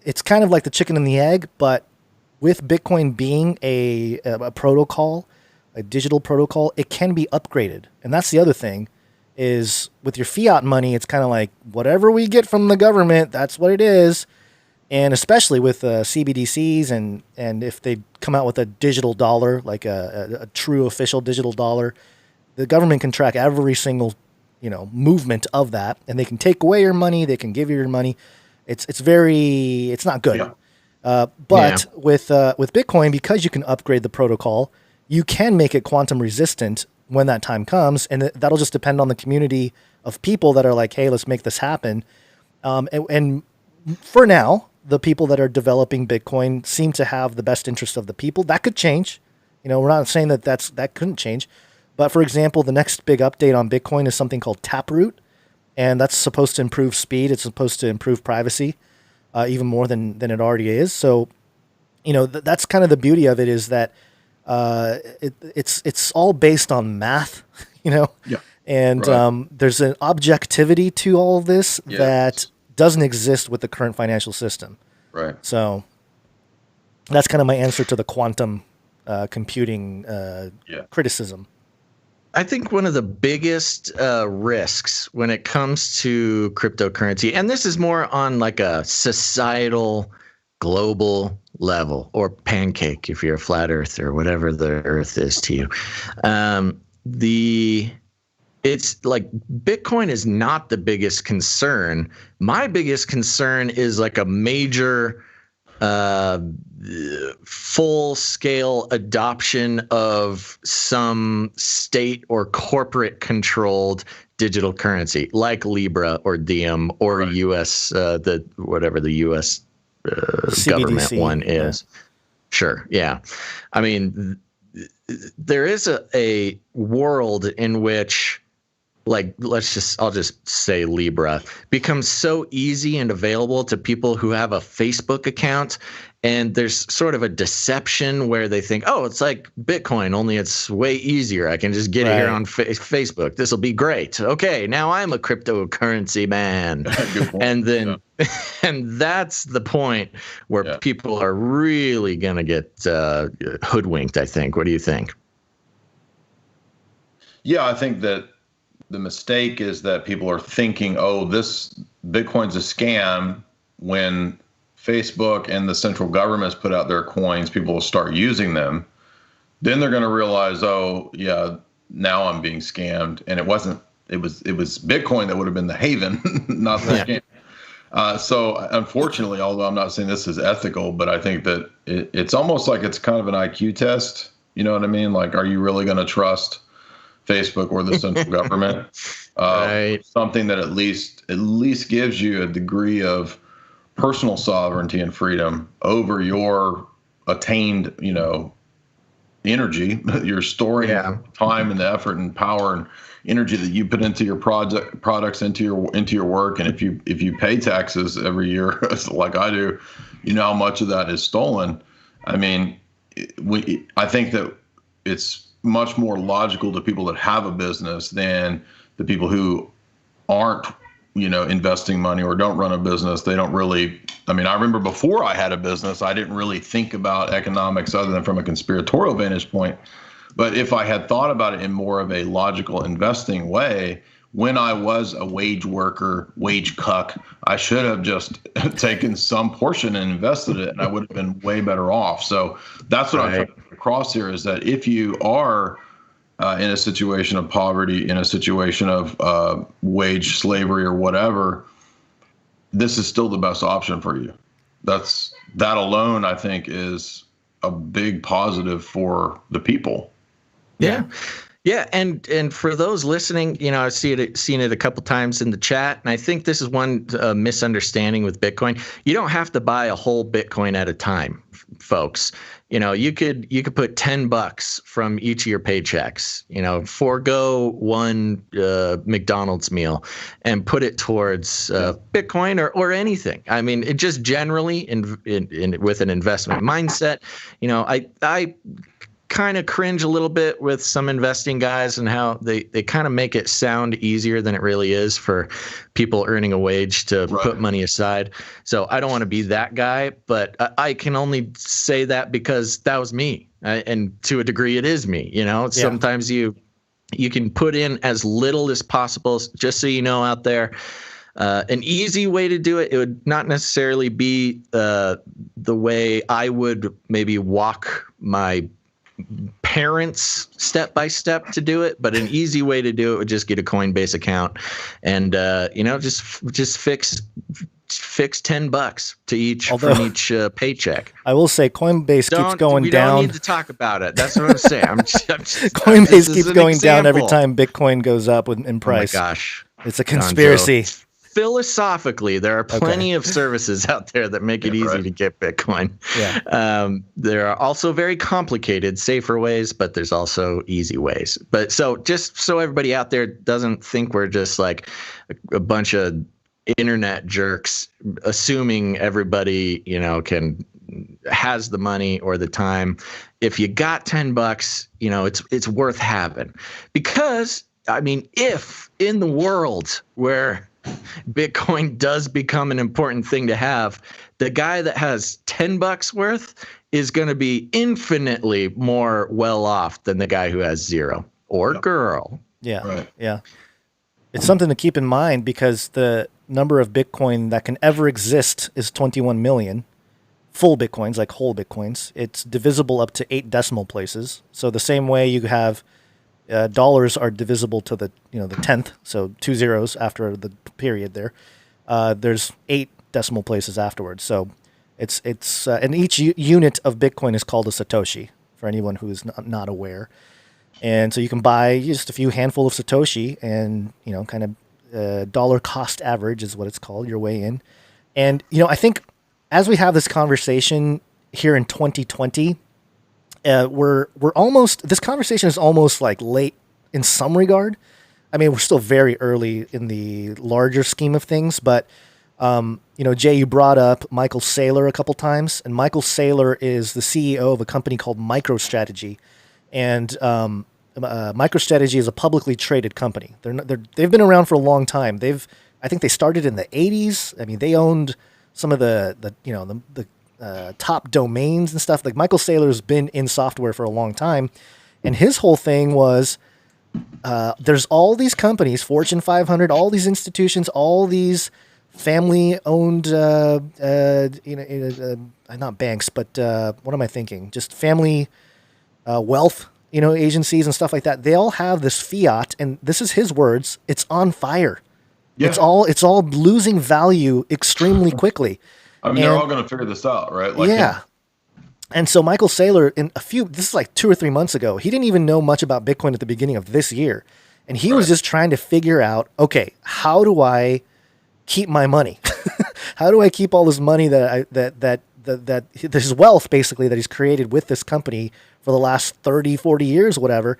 it's kind of like the chicken and the egg, but with Bitcoin being a protocol, a digital protocol, it can be upgraded. And that's the other thing is with your fiat money, it's kind of like whatever we get from the government, that's what it is. And especially with CBDCs and if they come out with a digital dollar, like a true official digital dollar, the government can track every single movement of that, and they can take away your money, they can give you your money. It's not good. Yeah. But with Bitcoin, because you can upgrade the protocol, you can make it quantum resistant when that time comes, and that'll just depend on the community of people that are like, hey, let's make this happen. And for now, the people that are developing Bitcoin seem to have the best interest of the people. That could change. We're not saying that couldn't change. But for example, the next big update on Bitcoin is something called Taproot, and that's supposed to improve speed. It's supposed to improve privacy. Even more than it already is. So, that's kind of the beauty of it is that it's all based on math, Yeah. And there's an objectivity to all of this that doesn't exist with the current financial system. Right. So that's kind of my answer to the quantum computing criticism. I think one of the biggest risks when it comes to cryptocurrency, and this is more on like a societal, global level, or pancake if you're a flat earth or whatever the earth is to you. It's like Bitcoin is not the biggest concern. My biggest concern is like a major full-scale adoption of some state or corporate-controlled digital currency, like Libra or Diem or U.S. The U.S. government one is. Yeah. Sure, yeah. I mean, there is a world in which, like, I'll just say Libra becomes so easy and available to people who have a Facebook account. And there's sort of a deception where they think, oh, it's like Bitcoin, only it's way easier. I can just get it here on Facebook. This will be great. Okay, now I'm a cryptocurrency man. And then, and that's the point where people are really going to get hoodwinked, I think. What do you think? Yeah, I think that the mistake is that people are thinking, oh, this Bitcoin's a scam. When Facebook and the central governments put out their coins, people will start using them. Then they're going to realize, oh, yeah, now I'm being scammed. And it was Bitcoin that would have been the haven, not the scam. So unfortunately, although I'm not saying this is ethical, but I think that it's almost like it's kind of an IQ test. You know what I mean? Like, are you really going to trust Facebook or the central government? Something that at least gives you a degree of personal sovereignty and freedom over your attained, energy. You're storing time and the effort and power and energy that you put into your products, into your work. And if you pay taxes every year, like I do, you know how much of that is stolen. I mean, I think that it's much more logical to people that have a business than the people who aren't, investing money or don't run a business. They don't really, I mean, I remember before I had a business, I didn't really think about economics other than from a conspiratorial vantage point. But if I had thought about it in more of a logical investing way, when I was a wage worker, wage cuck, I should have just taken some portion and invested it, and I would have been way better off. So that's what I'm trying to get across here, is that if you are in a situation of poverty, in a situation of wage slavery or whatever, this is still the best option for you. That alone, I think, is a big positive for the people. Yeah. Yeah, and for those listening, I've seen it a couple times in the chat, and I think this is one misunderstanding with Bitcoin. You don't have to buy a whole Bitcoin at a time, folks. You could put $10 from each of your paychecks. Forego one McDonald's meal and put it towards Bitcoin or anything. I mean, it just generally in with an investment mindset. I kind of cringe a little bit with some investing guys and how they kind of make it sound easier than it really is for people earning a wage to put money aside. So I don't want to be that guy, but I can only say that because that was me. And to a degree, it is me. Sometimes you can put in as little as possible, just so you know out there. An easy way to do it would not necessarily be the way I would maybe walk my parents step by step to do it, but an easy way to do it would just get a Coinbase account and just fix $10 to each from each paycheck. I will say Coinbase keeps going down. We don't need to talk about it. That's what I'm saying. Coinbase keeps going down every time Bitcoin goes up in price. Oh my gosh, it's a conspiracy. Philosophically, there are plenty of services out there that make it easy to get Bitcoin. Yeah. There are also very complicated, safer ways, but there's also easy ways. But so just so everybody out there doesn't think we're just like a bunch of internet jerks, assuming everybody, has the money or the time. If you got $10, it's worth having, because I mean, if in the world where Bitcoin does become an important thing to have, the guy that has $10 worth is going to be infinitely more well off than the guy who has zero or girl. Yeah. Right. Yeah. It's something to keep in mind because the number of Bitcoin that can ever exist is 21 million. Full Bitcoins, like whole Bitcoins. It's divisible up to 8 decimal places. So the same way you have dollars are divisible to the 10th, so 2 zeros after the period there. There's 8 decimal places afterwards. So it's and each unit of Bitcoin is called a Satoshi for anyone who is not aware. And so you can buy just a few handful of Satoshi and kind of dollar cost average is what it's called, your way in. And I think as we have this conversation here in 2020. We're almost, this conversation is almost like late in some regard. I mean, we're still very early in the larger scheme of things, but, Jay, you brought up Michael Saylor a couple times, and Michael Saylor is the CEO of a company called MicroStrategy. And MicroStrategy is a publicly traded company. They've been around for a long time. I think they started in the 80s. I mean, they owned some of the top domains and stuff. Like Michael Saylor's been in software for a long time, and his whole thing was there's all these companies, Fortune 500, all these institutions, all these family-owned, not banks, but what am I thinking? Just family wealth, agencies and stuff like that. They all have this fiat, and this is his words. It's on fire. Yeah. It's all losing value extremely quickly. I mean, they're all going to figure this out, right? Yeah. And so Michael Saylor, this is like 2 or 3 months ago, he didn't even know much about Bitcoin at the beginning of this year. And he was just trying to figure out, okay, how do I keep my money? How do I keep all this money that this wealth basically that he's created with this company for the last 30, 40 years, whatever.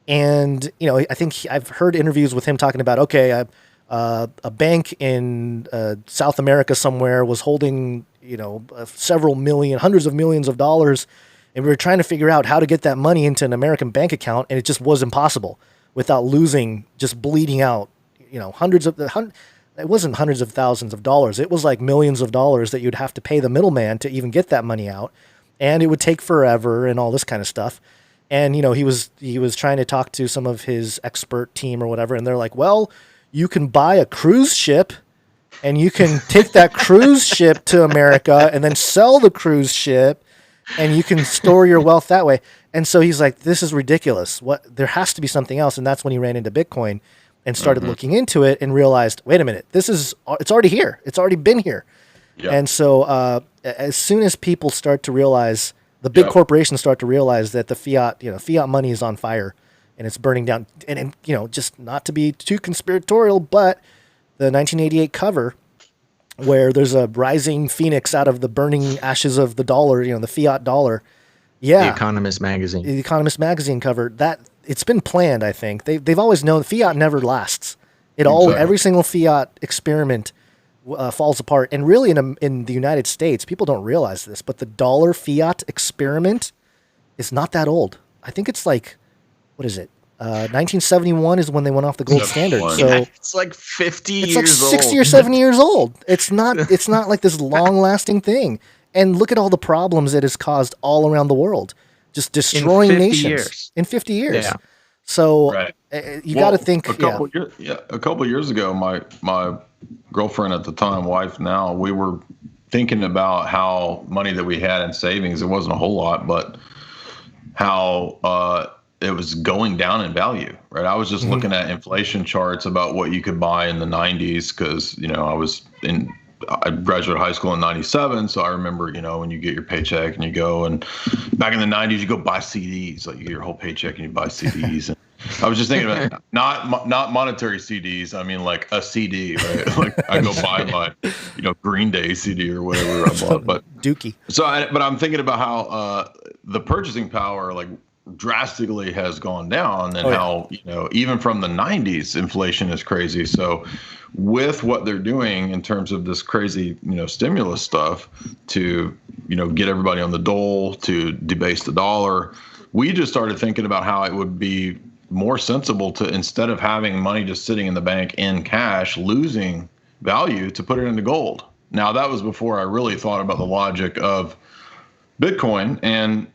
And, I think I've heard interviews with him talking about, okay, a bank in South America somewhere was holding, several million, hundreds of millions of dollars, and we were trying to figure out how to get that money into an American bank account, and it just was impossible without losing, just bleeding out, it wasn't hundreds of thousands of dollars. It was like millions of dollars that you'd have to pay the middleman to even get that money out, and it would take forever and all this kind of stuff. And he was trying to talk to some of his expert team or whatever, and they're like, well, you can buy a cruise ship and you can take that cruise ship to America and then sell the cruise ship and you can store your wealth that way. And so he's like, this is ridiculous. There has to be something else. And that's when he ran into Bitcoin and started looking into it and realized, wait a minute, it's already here. It's already been here. Yep. And so as soon as people start to realize, the big corporations start to realize that the fiat money is on fire and it's burning down. And just not to be too conspiratorial, but the 1988 cover where there's a rising phoenix out of the burning ashes of the dollar, the fiat dollar. Yeah. The Economist magazine. The Economist magazine cover. That it's been planned, I think. They've always known fiat never lasts. Every single fiat experiment falls apart. And really in the United States, people don't realize this, but the dollar fiat experiment is not that old. I think it's like, what is it? 1971 is when they went off the gold standard. So it's like 50 years old. It's like 60 or 70 years old. It's not like this long-lasting thing. And look at all the problems it has caused all around the world, just destroying nations in 50 years. Yeah. So you got to think. A couple years ago, my girlfriend at the time, wife now, we were thinking about how money that we had in savings, it wasn't a whole lot, but how it was going down in value, right? I was just looking at inflation charts about what you could buy in the 90s because, I graduated high school in 97. So I remember, when you get your paycheck and you go, and back in the 90s, you go buy CDs, like you get your whole paycheck and you buy CDs. And I was just thinking about not monetary CDs. I mean, like a CD, right? Like I go buy my, Green Day CD or whatever I bought, but Dookie. But I'm thinking about how the purchasing power, like, drastically has gone down, and how even from the 90s inflation is crazy. So with what they're doing in terms of this crazy stimulus stuff to get everybody on the dole, to debase the dollar, we just started thinking about how it would be more sensible to, instead of having money just sitting in the bank in cash losing value, to put it into gold. Now that was before I really thought about the logic of Bitcoin. And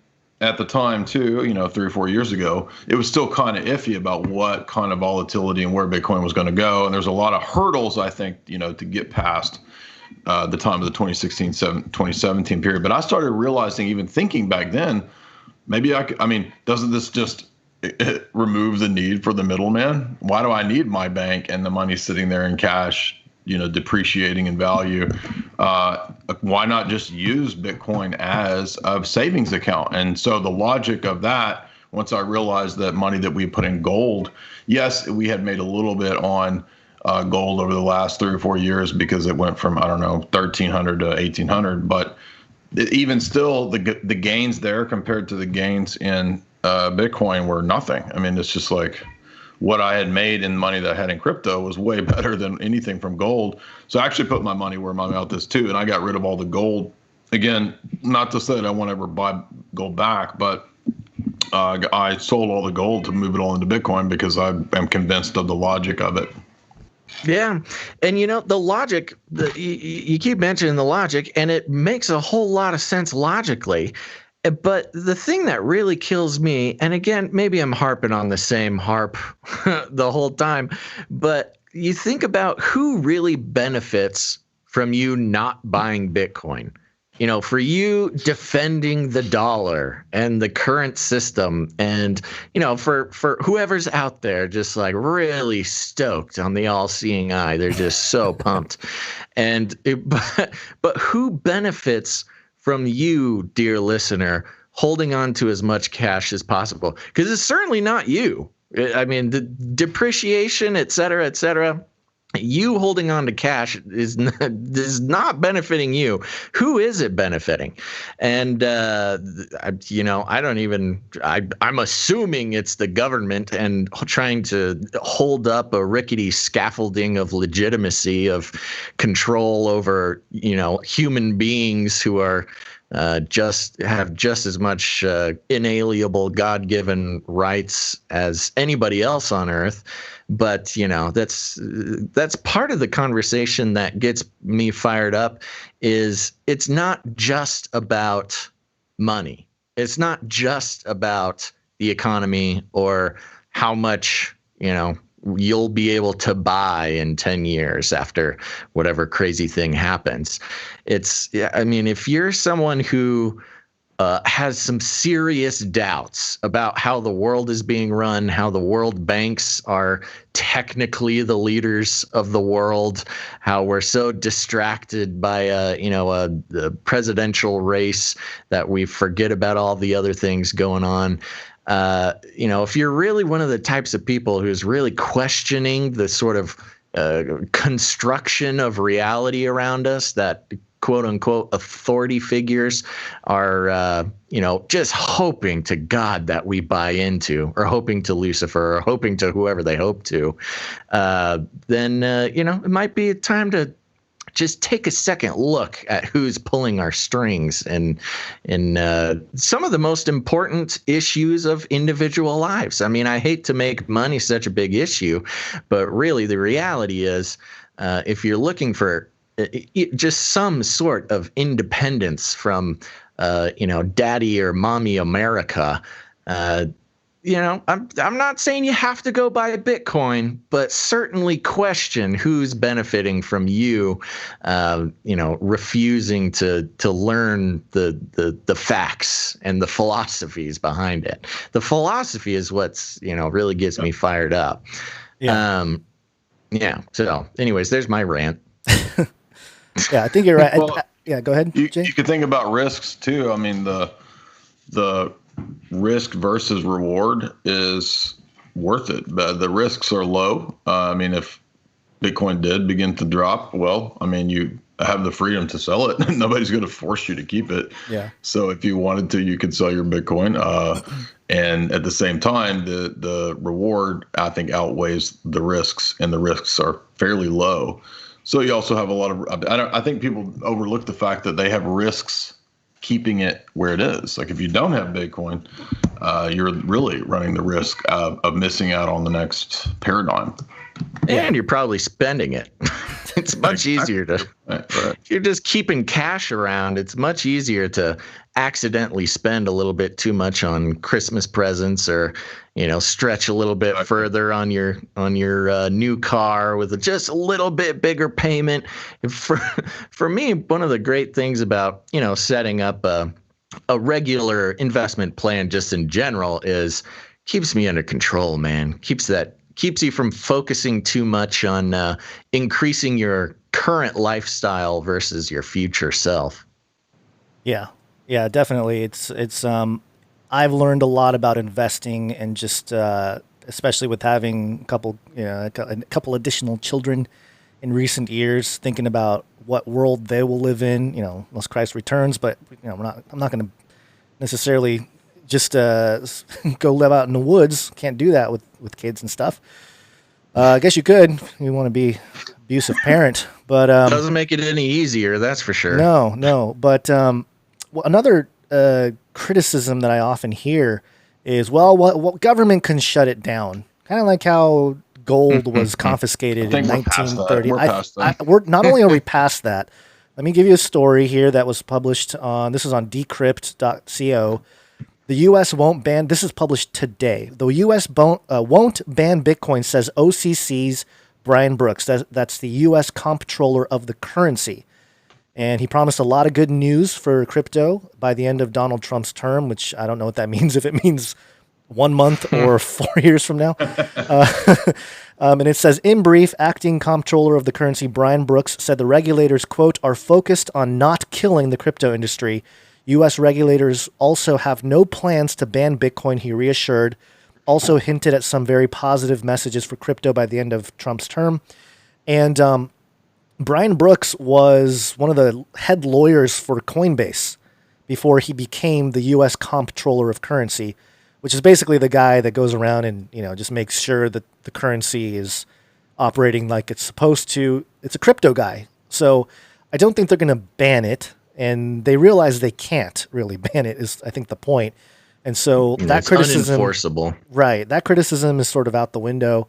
at the time too, 3 or 4 years ago, it was still kind of iffy about what kind of volatility and where Bitcoin was going to go. And there's a lot of hurdles, I think, to get past the time of the 2017 period. But I started realizing, even thinking back then, maybe doesn't this just remove the need for the middleman? Why do I need my bank and the money sitting there in cash, depreciating in value? Why not just use Bitcoin as a savings account? And so the logic of that, once I realized that money that we put in gold, yes, we had made a little bit on gold over the last 3 or 4 years because it went from, 1,300 to 1,800. But even still, the gains there compared to the gains in Bitcoin were nothing. I mean, it's just like, what I had made in money that I had in crypto was way better than anything from gold. So I actually put my money where my mouth is too. And I got rid of all the gold. Again, not to say that I won't ever buy gold back, but I sold all the gold to move it all into Bitcoin because I am convinced of the logic of it. Yeah. And, the logic, you keep mentioning the logic, and it makes a whole lot of sense logically. But the thing that really kills me, and again, maybe I'm harping on the same harp the whole time, but you think about who really benefits from you not buying Bitcoin. For you defending the dollar and the current system, and, for whoever's out there just like really stoked on the all-seeing eye, they're just so pumped. But who benefits from you, dear listener, holding on to as much cash as possible? Because it's certainly not you. I mean, the depreciation, et cetera, you holding on to cash is not benefiting you. Who is it benefiting? And I'm assuming it's the government and trying to hold up a rickety scaffolding of legitimacy, of control over human beings who are have just as much inalienable God-given rights as anybody else on earth. But that's part of the conversation that gets me fired up. Is it's not just about money. It's not just about the economy or how much you'll be able to buy in 10 years after whatever crazy thing happens. If you're someone who has some serious doubts about how the world is being run, how the world banks are technically the leaders of the world, how we're so distracted by the presidential race that we forget about all the other things going on. If you're really one of the types of people who's really questioning the sort of construction of reality around us, that quote unquote authority figures are, just hoping to God that we buy into, or hoping to Lucifer, or hoping to whoever they hope to, then it might be a time to just take a second look at who's pulling our strings and in some of the most important issues of individual lives. I mean, I hate to make money such a big issue, but really the reality is, if you're looking for just some sort of independence from, daddy or mommy America, I'm not saying you have to go buy a Bitcoin, but certainly question who's benefiting from you, refusing to learn the facts and the philosophies behind it. The philosophy is what's, really gets me fired up. Yeah. So anyways, there's my rant. Yeah, I think you're right. Well, go ahead, Jay. You could think about risks too. I mean, the risk versus reward is worth it. But the risks are low. If Bitcoin did begin to drop, you have the freedom to sell it. Nobody's going to force you to keep it. Yeah. So if you wanted to, you could sell your Bitcoin. And at the same time, the reward, I think, outweighs the risks, and the risks are fairly low. So you also have a lot of, I think people overlook the fact that they have risks keeping it where it is. Like if you don't have Bitcoin, you're really running the risk of missing out on the next paradigm. And you're probably spending it. It's much easier to, if you're just keeping cash around, it's much easier to accidentally spend a little bit too much on Christmas presents, or, stretch a little bit further on your new car with just a little bit bigger payment. For me, one of the great things about, setting up a regular investment plan just in general is keeps me under control, man. Keeps you from focusing too much on increasing your current lifestyle versus your future self. Yeah, definitely. It's I've learned a lot about investing, and just especially with having a couple additional children in recent years, thinking about what world they will live in, unless Christ returns. But I'm not going to necessarily just go live out in the woods. Can't do that with kids and stuff. I guess you could. You want to be abusive parent, but doesn't make it any easier. That's for sure. No. But another criticism that I often hear is, what government can shut it down. Kind of like how gold was confiscated in 1930. We're not only are we past that. Let me give you a story here that was published on. This is on decrypt.co. The U.S. won't ban, this is published today. The U.S. won't ban Bitcoin, says OCC's Brian Brooks. That's the U.S. comptroller of the currency. And he promised a lot of good news for crypto by the end of Donald Trump's term, which I don't know what that means, if it means 1 month or 4 years from now. And it says, in brief, acting comptroller of the currency Brian Brooks said the regulators, quote, are focused on not killing the crypto industry. U.S. regulators also have no plans to ban Bitcoin, he reassured. Also hinted at some very positive messages for crypto by the end of Trump's term. And Brian Brooks was one of the head lawyers for Coinbase before he became the U.S. comptroller of currency, which is basically the guy that goes around and just makes sure that the currency is operating like it's supposed to. It's a crypto guy. So I don't think they're going to ban it, and they realize they can't really ban it is, I think, the point. And so that it's criticism, unenforceable. right, that criticism is sort of out the window.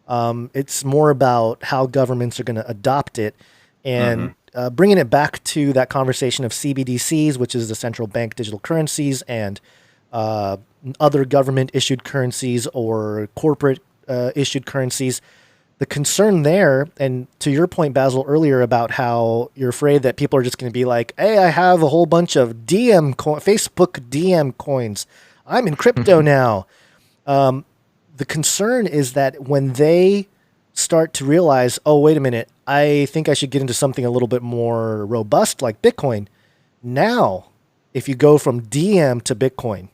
It's more about how governments are going to adopt it, and bringing it back to that conversation of CBDCs, which is the central bank digital currencies, and other government issued currencies or corporate issued currencies. The concern there, and to your point, Basil, earlier about how you're afraid that people are just going to be like, hey, I have a whole bunch of Facebook DM coins. I'm in crypto now. The concern is that when they start to realize, oh, wait a minute, I think I should get into something a little bit more robust like Bitcoin. Now, if you go from DM to Bitcoin,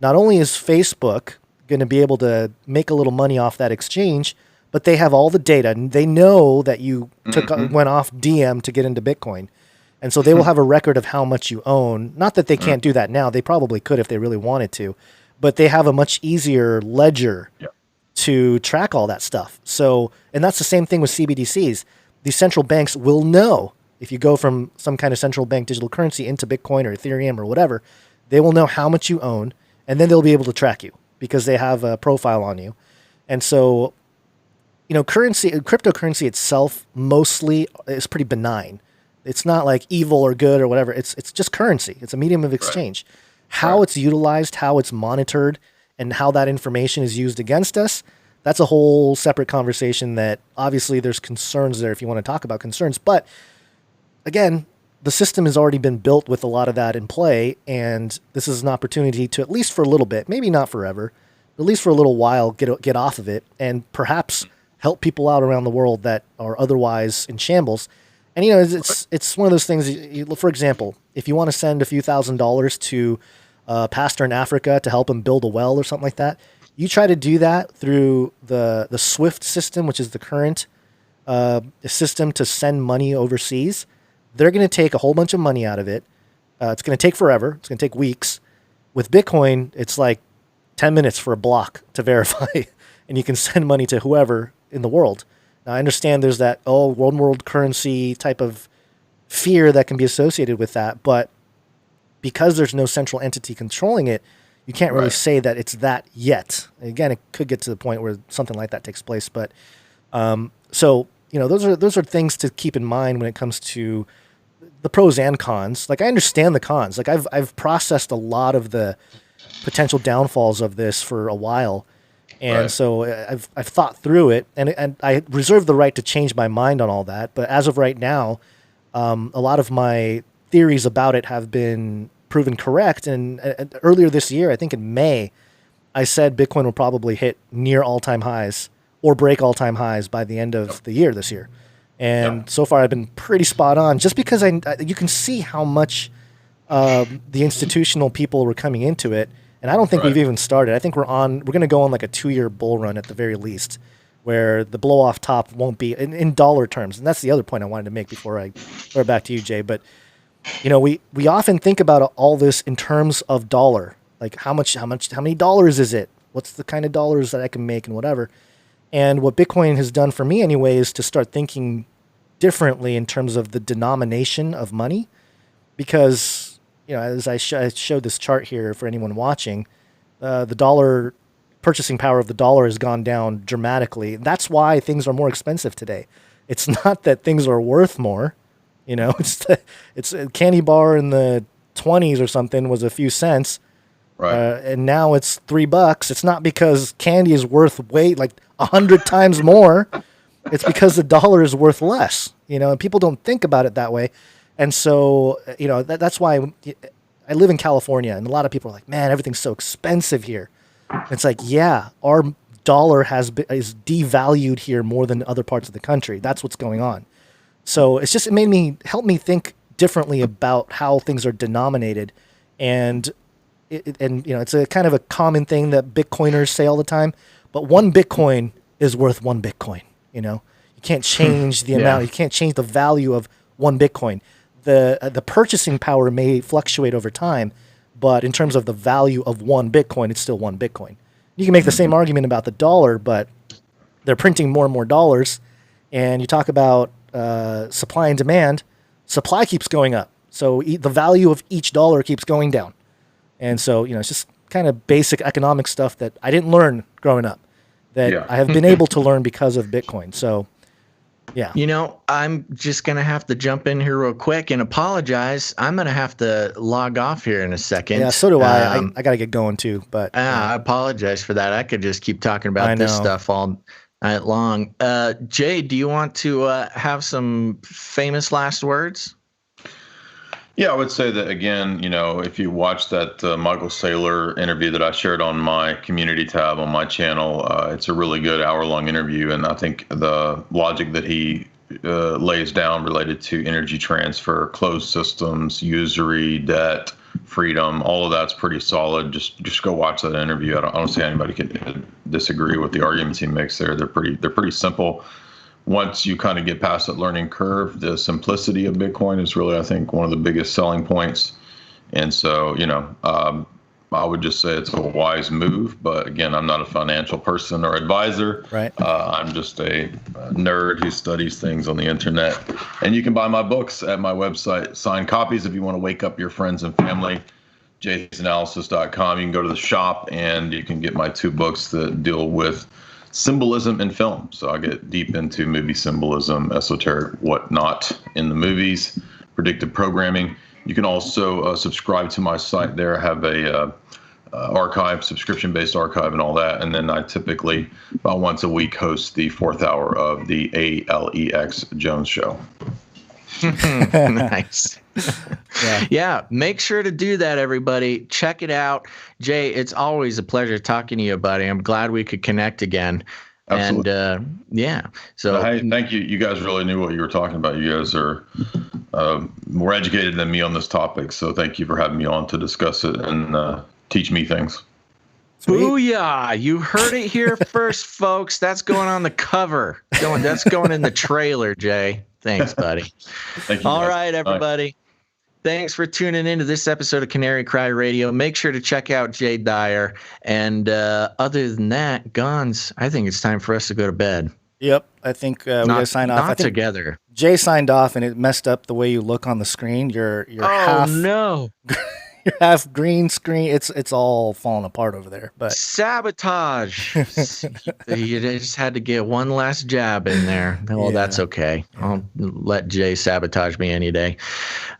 not only is Facebook going to be able to make a little money off that exchange, but they have all the data, and they know that you went off DM to get into Bitcoin. And so they will have a record of how much you own. Not that they can't do that now. They probably could if they really wanted to. But they have a much easier ledger to track all that stuff. So, and that's the same thing with CBDCs. These central banks will know if you go from some kind of central bank digital currency into Bitcoin or Ethereum or whatever, they will know how much you own, and then they'll be able to track you because they have a profile on you. And so, cryptocurrency itself mostly is pretty benign. It's not like evil or good or whatever. It's just currency. It's a medium of exchange. Right. How it's utilized, how it's monitored, and how that information is used against us, that's a whole separate conversation that obviously there's concerns there if you want to talk about concerns. But again, the system has already been built with a lot of that in play, and this is an opportunity to, at least for a little bit, maybe not forever, but at least for a little while, get off of it and perhaps help people out around the world that are otherwise in shambles. And, it's one of those things, for example, if you want to send a few $1,000s to a pastor in Africa to help him build a well or something like that, you try to do that through the SWIFT system, which is the current system to send money overseas. They're going to take a whole bunch of money out of it. It's going to take forever. It's going to take weeks. With Bitcoin, it's like 10 minutes for a block to verify, and you can send money to whoever in the world. Now, I understand there's that, world currency type of fear that can be associated with that, but because there's no central entity controlling it, you can't really say that it's that yet. Again, it could get to the point where something like that takes place, but those are things to keep in mind when it comes to the pros and cons. Like, I understand the cons. Like, I've processed a lot of the potential downfalls of this for a while. And so I've thought through it, and I reserve the right to change my mind on all that. But as of right now, a lot of my theories about it have been proven correct. And earlier this year, I think in May, I said Bitcoin will probably hit near all-time highs or break all-time highs by the end of the year this year. And so far, I've been pretty spot on, just because you can see how much the institutional people were coming into it. And I don't think we've even started. I think we're going to go on like a 2-year bull run at the very least, where the blow off top won't be in dollar terms. And that's the other point I wanted to make before I throw it back to you, Jay. But, we often think about all this in terms of dollar, like how many dollars is it? What's the kind of dollars that I can make and whatever. And what Bitcoin has done for me anyway is to start thinking differently in terms of the denomination of money, because as I showed this chart here for anyone watching, the dollar purchasing power of the dollar has gone down dramatically. That's why things are more expensive today. It's not that things are worth more. It's a candy bar in the 20s or something was a few cents. And now it's $3. It's not because candy is worth like 100 times more. It's because the dollar is worth less, and people don't think about it that way. And so, that's why I live in California, and a lot of people are like, man, everything's so expensive here. And it's like, yeah, our dollar is devalued here more than other parts of the country. That's what's going on. So it helped me think differently about how things are denominated. And it's a kind of a common thing that Bitcoiners say all the time, but one Bitcoin is worth one Bitcoin. You can't change the amount. You can't change the value of one Bitcoin. The purchasing power may fluctuate over time, but in terms of the value of one Bitcoin, it's still one Bitcoin. You can make the same argument about the dollar, but they're printing more and more dollars. And you talk about supply and demand. Supply keeps going up, so the value of each dollar keeps going down. And so, it's just kind of basic economic stuff that I didn't learn growing up, that I have been able to learn because of Bitcoin. So, yeah. I'm just going to have to jump in here real quick and apologize. I'm going to have to log off here in a second. Yeah, so do I. I got to get going too. But I apologize for that. I could just keep talking about this stuff all night long. Jay, do you want to have some famous last words? Yeah, I would say that, again, if you watch that Michael Saylor interview that I shared on my community tab on my channel, it's a really good hour-long interview. And I think the logic that he lays down related to energy transfer, closed systems, usury, debt, freedom, all of that's pretty solid. Just go watch that interview. I don't see anybody can disagree with the arguments he makes there. They're pretty simple. Once you kind of get past that learning curve, the simplicity of Bitcoin is really, I think, one of the biggest selling points. And so, I would just say it's a wise move. But again, I'm not a financial person or advisor. Right. I'm just a nerd who studies things on the internet. And you can buy my books at my website, signed copies, if you want to wake up your friends and family. jaysanalysis.com. You can go to the shop and you can get my 2 books that deal with symbolism in film. So I get deep into movie symbolism, esoteric whatnot in the movies, predictive programming. You can also subscribe to my site there. I have a archive, subscription-based archive and all that. And then I typically, about once a week, host the 4th hour of the ALEX Jones Show. Nice. Yeah, make sure to do that, everybody. Check it out. Jay, it's always a pleasure talking to you, buddy. I'm glad we could connect again. Absolutely. And so hey, thank you. You guys really knew what you were talking about. You guys are more educated than me on this topic, so thank you for having me on to discuss it and teach me things. Booyah! You heard it here first, folks. That's going on the cover. That's going in the trailer, Jay. Thanks, buddy. Thank you. All right, everybody. Thanks for tuning into this episode of Canary Cry Radio. Make sure to check out Jay Dyer. And other than that, Gonz, I think it's time for us to go to bed. Yep. I think we got to sign off. Not together. Jay signed off, and it messed up the way you look on the screen. You're half. Oh, no. You're half green screen. It's all falling apart over there. But sabotage. You just had to get one last jab in there. Well, that's okay. I'll let Jay sabotage me any day.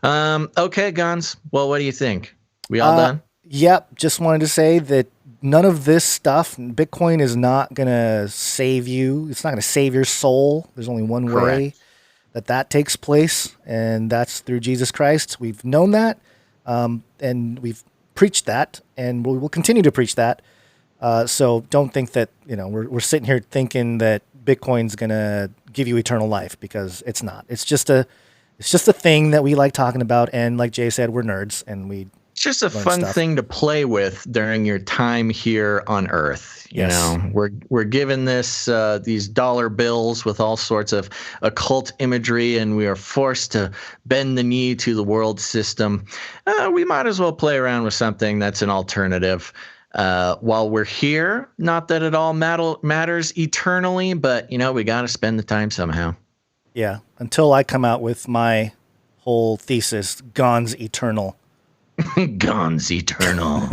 Okay, Gonz. Well, what do you think? We all done? Yep. Just wanted to say that none of this stuff, Bitcoin is not going to save you. It's not going to save your soul. There's only one way that takes place, and that's through Jesus Christ. We've known that. And we've preached that, and we will continue to preach that. So don't think that we're sitting here thinking that Bitcoin's gonna give you eternal life, because it's not. It's just a thing that we like talking about, and like Jay said, we're nerds, and it's just a fun thing to play with during your time here on Earth. You know, we're given these dollar bills with all sorts of occult imagery, and we are forced to bend the knee to the world system. We might as well play around with something that's an alternative while we're here. Not that it all matters eternally, but we got to spend the time somehow. Yeah, until I come out with my whole thesis, Gonz Eternal. Gonz Eternal.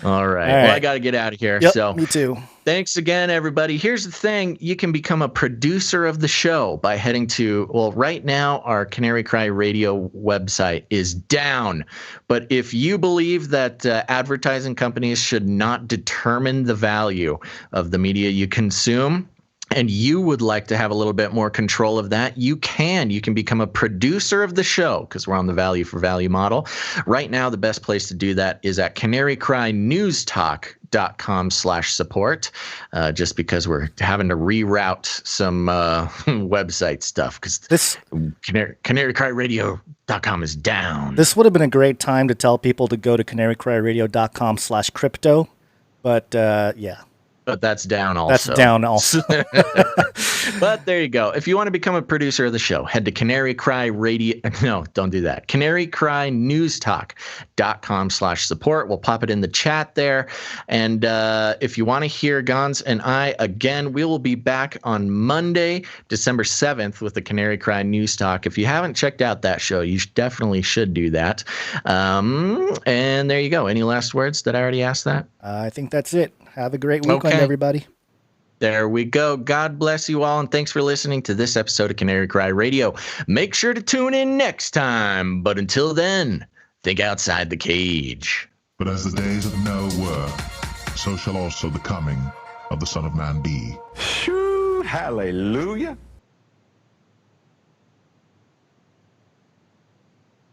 All right. Well, I got to get out of here. Yep, so me too. Thanks again, everybody. Here's the thing. You can become a producer of the show by heading to, right now, our Canary Cry Radio website is down. But if you believe that advertising companies should not determine the value of the media you consume, and you would like to have a little bit more control of that, you can become a producer of the show, because we're on the value for value model. Right now, the best place to do that is at canarycrynewstalk.com/support, just because we're having to reroute some website stuff, because this canarycryradio.com is down. This would have been a great time to tell people to go to canarycryradio.com/crypto, but yeah. But that's down also. That's down also. But there you go. If you want to become a producer of the show, head to Canary Cry Radio. No, don't do that. CanaryCryNewsTalk.com/support. We'll pop it in the chat there. And if you want to hear Gonz and I again, we will be back on Monday, December 7th with the Canary Cry News Talk. If you haven't checked out that show, you definitely should do that. And there you go. Any last words? Did I already ask that? I think that's it. Have a great weekend, everybody. There we go. God bless you all, and thanks for listening to this episode of Canary Cry Radio. Make sure to tune in next time. But until then, think outside the cage. But as the days of Noah were, so shall also the coming of the Son of Man be. Shoo, hallelujah.